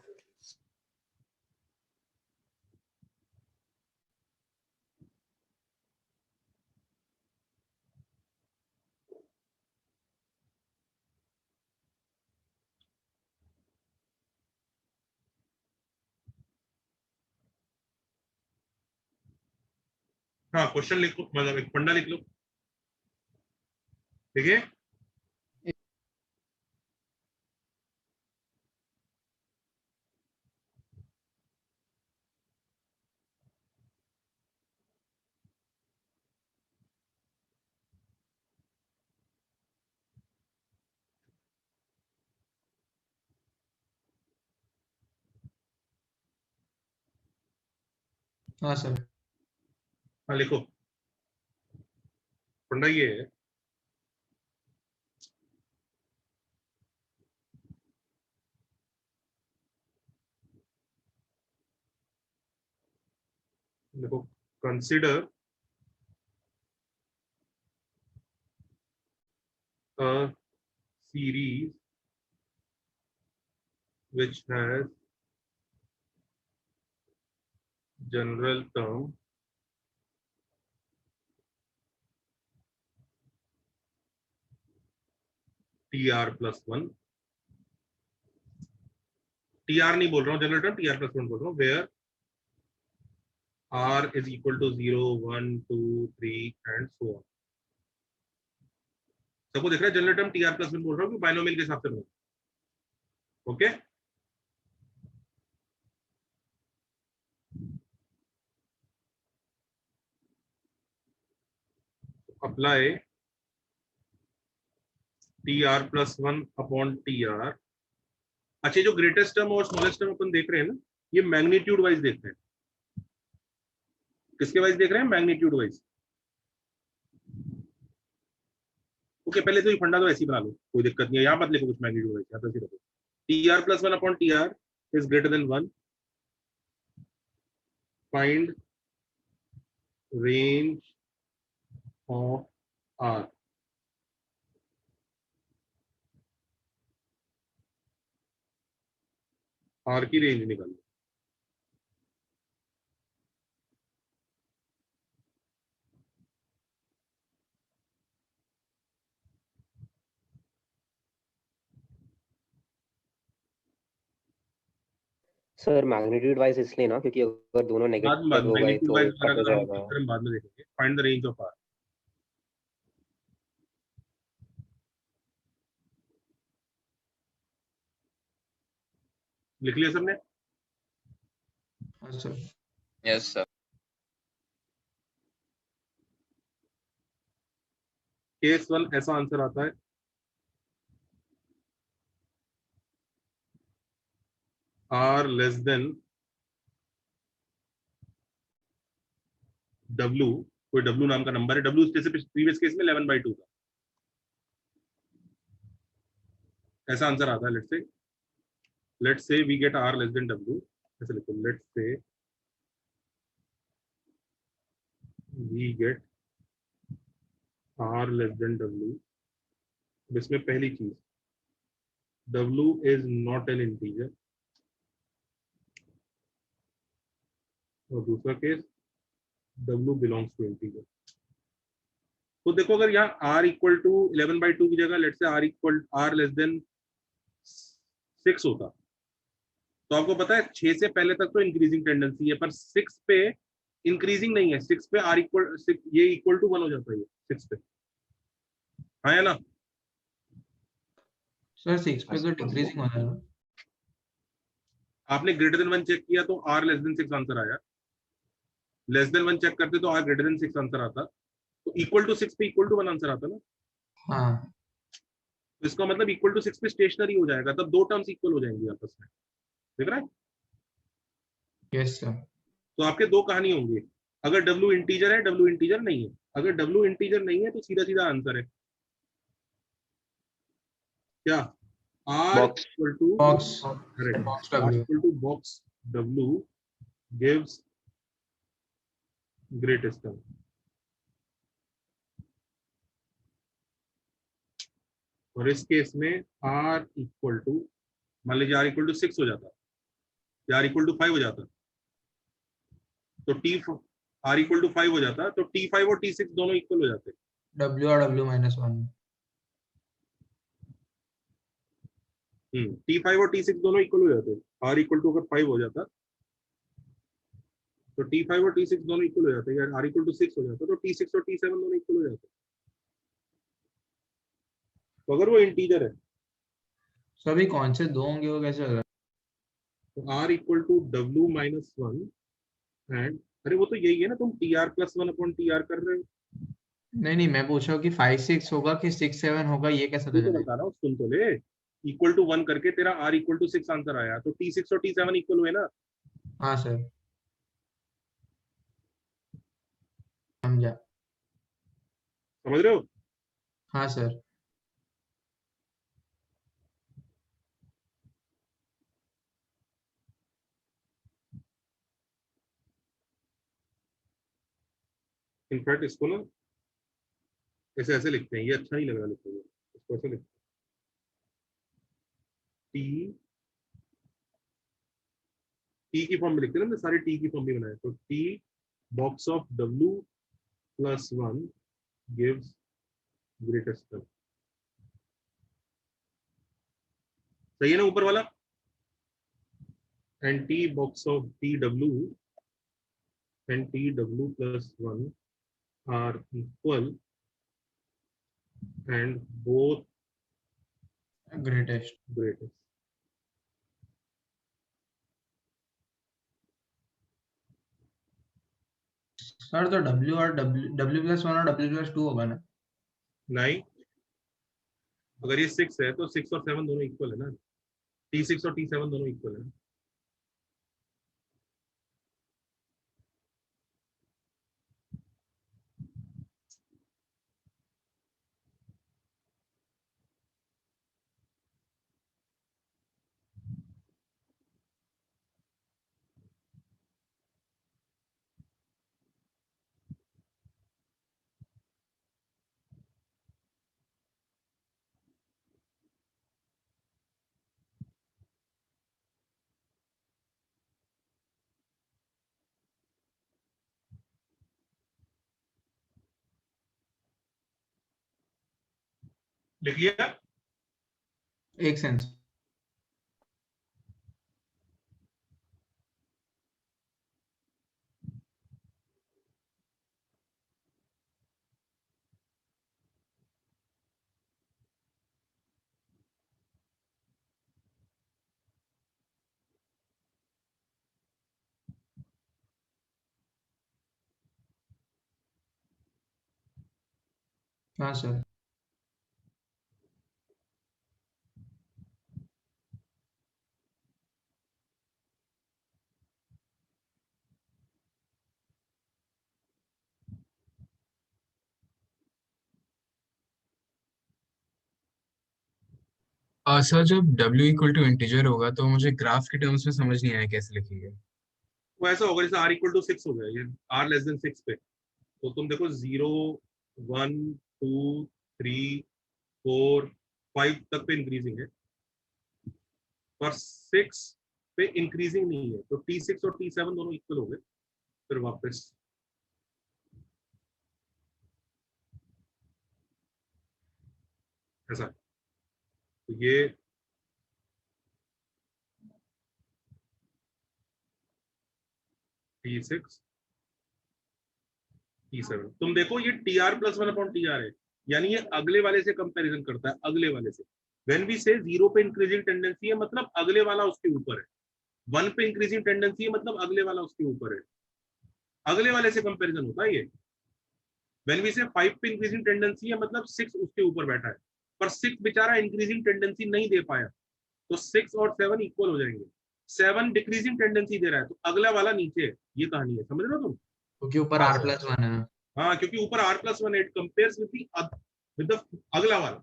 Speaker 1: हाँ क्वेश्चन लिखो, मतलब एक फंडा लिख लो, ठीक है?
Speaker 4: हाँ सर।
Speaker 1: हाँ लिखो, फंडा ये है, देखो, consider a series which has general term tr plus 1, tr नहीं बोल रहा हूँ, जनरल टर्म tr plus 1 बोल रहा हूँ, where r is equal to 0, 1, 2, 3 and so on। सबको देख रहा है जनरल टर्म tr plus 1 बोल रहा हूँ, बाइनोमियल के हिसाब से बोल, okay? Apply tr plus 1 upon tr। अच्छा, जो ग्रेटेस्ट टर्म और स्मॉलेस्ट टर्म अपन देख रहे हैं ना, ये मैग्नीट्यूड वाइज देख रहे हैं। किसके वाइज देख रहे हैं? Magnitude wise. ओके, पहले तो ये फंडा तो ऐसे ही बना लो, कोई दिक्कत नहीं है, यहाँ मत लिखो कुछ मैग्नीट्यूड वाइज, यहाँ पे रखो tr plus 1 upon tr is greater than 1, find range of r। r की रेंज निकालो।
Speaker 10: सर मैग्नीट्यूड वाइज इसलिए ना क्योंकि अगर दोनों
Speaker 1: बाद में
Speaker 10: नेगेटिव हो गए
Speaker 1: मैग्नीट्यूड
Speaker 10: तो
Speaker 1: वाइज
Speaker 10: कट हो
Speaker 1: अगर हम
Speaker 10: जाएगा।
Speaker 1: बात करें बाद में देखेंगे। Find the range of r। लिख लिया सबने?
Speaker 4: हाँ सर।
Speaker 11: Yes sir.
Speaker 1: केस 1 ऐसा आंसर आता है, आर लेस देन W, कोई W नाम का नंबर है, W जैसे प्रीवियस केस में 11/2 था, ऐसा आंसर आता है। Let's say we get R less than W, ऐसे लिखो, let's say we get R less than W। इसमें पहली चीज, W is not an integer, और दूसरा case W belongs to integer. तो देखो, अगर यहाँ R इक्वल टू 11/2 की जगह let's say R less then 6 होता, तो आपको पता है 6 से पहले तक तो इंक्रीजिंग टेंडेंसी है, पर 6 पे इंक्रीजिंग नहीं है। 6 पे R इक्वल, ये इक्वल टू 1 हो जाता है, 6 पे, हाँ या ना?
Speaker 4: सर 6 पे तो डिक्रीजिंग हो जाएगा।
Speaker 1: आपने ग्रेटर देन 1 चेक किया तो R लेस देन 6 आंसर आया, लेस देन 1 चेक करते तो R ग्रेटर देन 6 आंसर आता, तो इक्वल टू 6 पे इक्वल टू 1 आंसर आता ना।
Speaker 4: हाँ
Speaker 1: तो इसका मतलब इक्वल टू 6 पे स्टेशनरी हो जाएगा, तब दो टर्म्स इक्वल हो जाएंगी आपस में, देख रहा है?
Speaker 4: Yes sir.
Speaker 1: तो आपके दो कहानी होंगी, अगर W इंटीजर है, W इंटीजर नहीं है। अगर W इंटीजर नहीं है तो सीधा सीधा आंसर है क्या? R
Speaker 8: Box.
Speaker 1: Equal to
Speaker 4: box
Speaker 1: correct,
Speaker 4: box
Speaker 1: R
Speaker 4: W।
Speaker 1: Equal to box W gives greatest term। और इस केस में R इक्वल टू, मान लीजिए R इक्वल टू 6 हो जाता, या R इक्वल टू 5 हो जाता, तो R इक्वल टू 5 हो जाता, तो T5 और T6 दोनों इक्वल हो जाते।
Speaker 4: W और W-1।
Speaker 1: T5 और T6 दोनों इक्वल हो जाते। R इक्वल टू अगर 5 हो जाता तो T5 और T6 दोनों इक्वल हो जाते, या R इक्वल टू 6 हो जाता तो T6 और T7 दोनों इक्वल हो जाते। तो अगर वो इंटीजर है
Speaker 4: सर अभी कौन से दो होंगे, वो कैसे होगा?
Speaker 1: तो R equal to W minus 1 and, अरे वो तो यही है ना, तुम TR प्लस 1 अपॉन TR कर रहे हो।
Speaker 4: नहीं मैं पूछ रहा हूँ कि 5-6 होगा कि 6-7 होगा, ये कैसे
Speaker 1: तो
Speaker 4: चलेगा?
Speaker 1: बता रहा हूँ, सुन तो ले, इक्वल टू 1 करके तेरा R इक्वल टू 6 आंसर आया, तो T6 और T7 इक्वल हुए ना।
Speaker 4: हाँ सर समझा।
Speaker 1: समझ रहे हो?
Speaker 4: हाँ सर।
Speaker 1: इनफैक्ट इसको ना ऐसे ऐसे लिखते हैं, ये अच्छा नहीं लग रहा लिखते हुए, इसको ऐसे लिखते हैं, टी की फॉर्म में लिखते हैं ना, सारे टी की फॉर्म भी बनाए, तो T box of W plus 1 gives greatest term. सही है ना ऊपर वाला? And T box of TW and TW plus 1 are equal and both
Speaker 4: greatest.
Speaker 1: greatest।
Speaker 4: Sir तो W और W+1 और W+2 होगा ना?
Speaker 1: नहीं, अगर ये 6 है तो 6 और 7 दोनों इक्वल है ना, T6 और T7 दोनों इक्वल है। लिख लिया?
Speaker 4: एक सेंस। हाँ सर।
Speaker 3: सर जब w इक्वल टू इंटीजर होगा तो मुझे ग्राफ के टर्म्स में समझ नहीं आया कैसे लिखेंगे।
Speaker 1: वो ऐसा होगा जैसे r = 6 हो गया, ये r <6 पे, तो तुम देखो 0 1 2 3 4 5 तक पे इंक्रीजिंग है, पर 6 पे इंक्रीजिंग नहीं है, तो T6 और T7 दोनों इक्वल हो गए। फिर वापस ऐसा, तो ये T6 T7, तुम देखो ये TR+1/TR है, यानी ये अगले वाले से कंपैरिजन करता है, अगले वाले से। व्हेन वी से 0 पे इंक्रीजिंग टेंडेंसी है, मतलब अगले वाला उसके ऊपर है। 1 पे इंक्रीजिंग टेंडेंसी है, मतलब अगले वाला उसके ऊपर है, अगले वाले से कंपैरिजन होता है ये। व्हेन वी से 5 पे इंक्रीजिंग टेंडेंसी है, मतलब 6 उसके ऊपर बैठा है, पर 6 बेचारा इंक्रीजिंग टेंडेंसी नहीं दे पाया, तो 6 और 7 इक्वल हो जाएंगे। 7 डिक्रीजिंग टेंडेंसी दे रहा है, तो अगला वाला नीचे है, ये कहानी है, समझ रहे हो तुम?
Speaker 4: क्योंकि ऊपर r+1 है।
Speaker 1: हाँ, क्योंकि ऊपर r+1 it compares with the अगला वाला,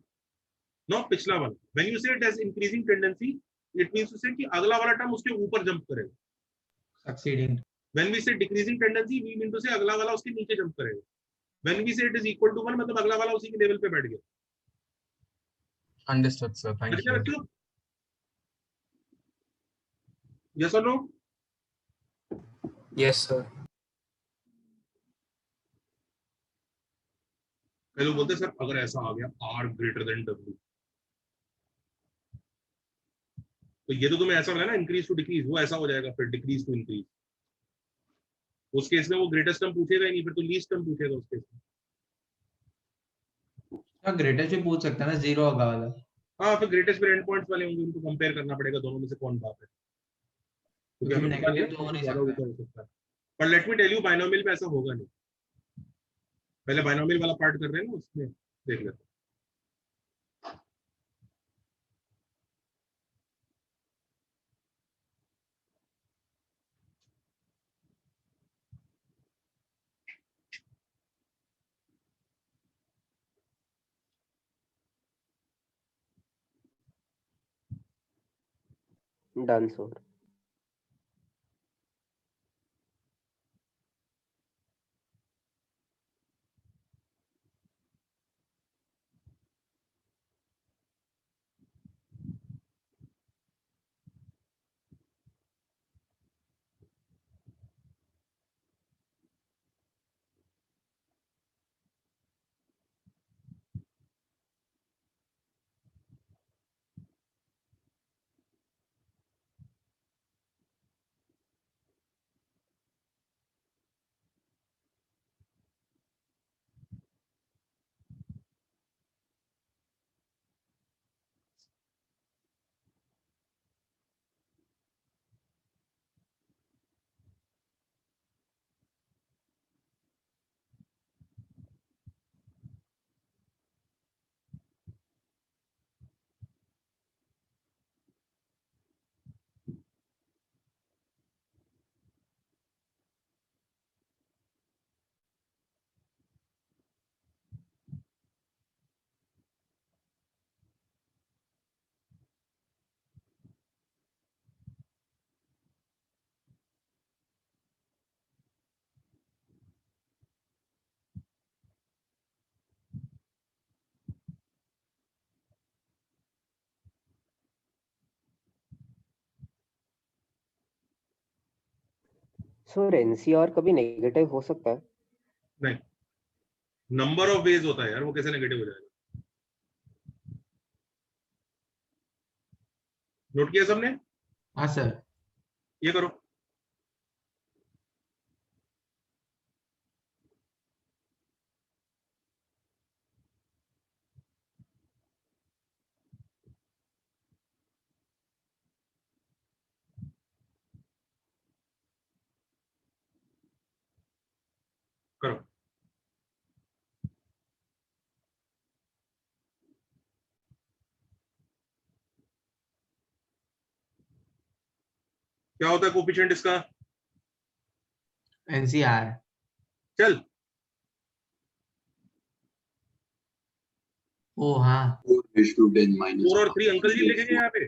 Speaker 1: नो पिछला वाला। When you say it has increasing tendency, it means to say कि अगला वाला टर्म उसके ऊपर जंप करेगा।
Speaker 4: Succeeding.
Speaker 1: When we say decreasing tendency, we mean to say अगला वाला उसके नीचे जंप करेगा। When we say it is equal to 1, मतलब अगला वाला उसी के लेवल पे बैठ गया।
Speaker 3: अंडरस्टूड सर, थैंक
Speaker 1: समझ गए
Speaker 3: यू।
Speaker 1: बच्चों? यस और नो?
Speaker 2: Yes sir.
Speaker 1: कई लोग बोलते हैं सर अगर ऐसा आ गया r w, तो ये तो तुम्हें ऐसा होगा ना, इंक्रीज टू डिक्रीज, वो ऐसा हो जाएगा फिर डिक्रीज टू इंक्रीज। उस केस में वो ग्रेटेस्ट टर्म पूछेगा ही नहीं, फिर तो लीस्ट टर्म पूछेगा उस केस में।
Speaker 4: हाँ ग्रेटेस्ट भी पूछ सकता है ना, 0 होगा वाला।
Speaker 1: हाँ, फिर ग्रेटेस्ट फिर एंड पॉइंट्स वाले होंगे, उनको कंपेयर करना पड़ेगा दोनों में से कौन बाप है, क्योंकि
Speaker 4: उसमें
Speaker 1: हमें पता नहीं
Speaker 4: नेगेटिव
Speaker 1: है
Speaker 4: तो हो
Speaker 1: कौन
Speaker 4: नहीं
Speaker 1: ज्यादा
Speaker 4: सकता
Speaker 1: ऊपर
Speaker 4: है।
Speaker 1: हो सकता है। पर let me tell you, binomial में ऐसा होगा नहीं। पहले बाइनोमियल वाला पार्ट कर रहे हैं ना, उसमें देख लेते हैं।
Speaker 10: Done sir. सर एनसीआर कभी नेगेटिव हो सकता है?
Speaker 1: नहीं, नंबर ऑफ वेज होता है यार, वो कैसे नेगेटिव हो जाएगा? नोट किया सबने?
Speaker 4: हाँ सर।
Speaker 1: ये करो। करो। क्या होता है कोफिशिएंट इसका?
Speaker 4: NCR
Speaker 1: चल
Speaker 4: ओ हाँ
Speaker 6: 4/10 minus
Speaker 1: 4 और 3 अंकल जी लिखेंगे यहाँ पे।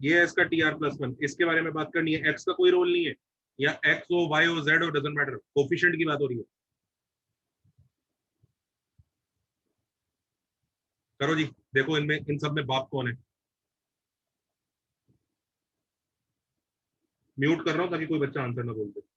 Speaker 1: ये है इसका TR+1। इसके बारे में बात करनी है। एक्स का कोई रोल नहीं है, या एक्स हो, वाई हो, जेड हो, डजंट मैटर, कोफिशिएंट की बात हो रही है। करो जी, देखो इनमें, इन सब में बाप कौन है। म्यूट कर रहा हूं ताकि कोई बच्चा आंसर ना बोल दे।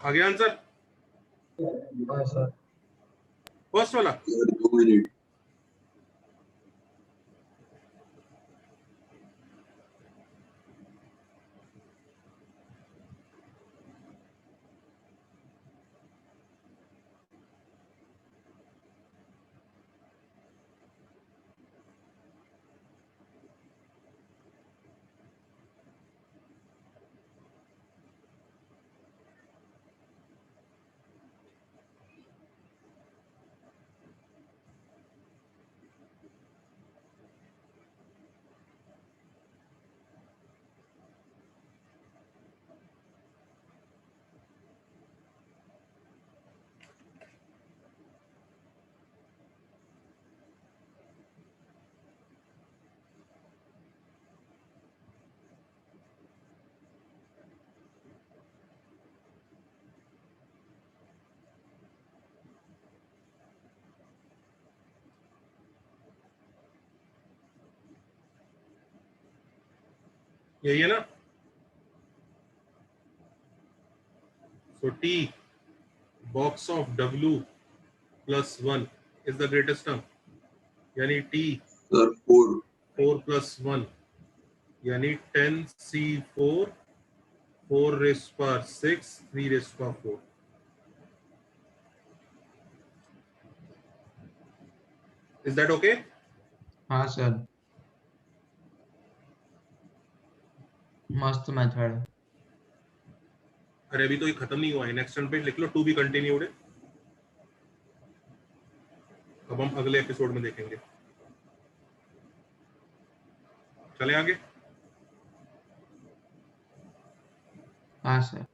Speaker 1: आ गया आंसर?
Speaker 2: हाँ सर।
Speaker 1: फर्स्ट वाला
Speaker 6: 2 minutes.
Speaker 1: यही है ना? So T box of W+1 is the greatest term, यानी T
Speaker 6: Sir, 4.
Speaker 1: 4+1 यानी 10C4 4⁻6 3⁻4। Is that okay?
Speaker 4: हाँ सर मस्त मेथड।
Speaker 1: अरे अभी तो ये खत्म नहीं हुआ है, नेक्स्ट पे लिख लो टू बी कंटिन्यूड है। अब हम अगले एपिसोड में देखेंगे। चले आगे।
Speaker 4: हाँ सर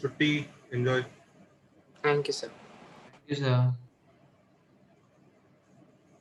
Speaker 1: छुट्टी, enjoy.
Speaker 2: Thank you sir.
Speaker 4: Sir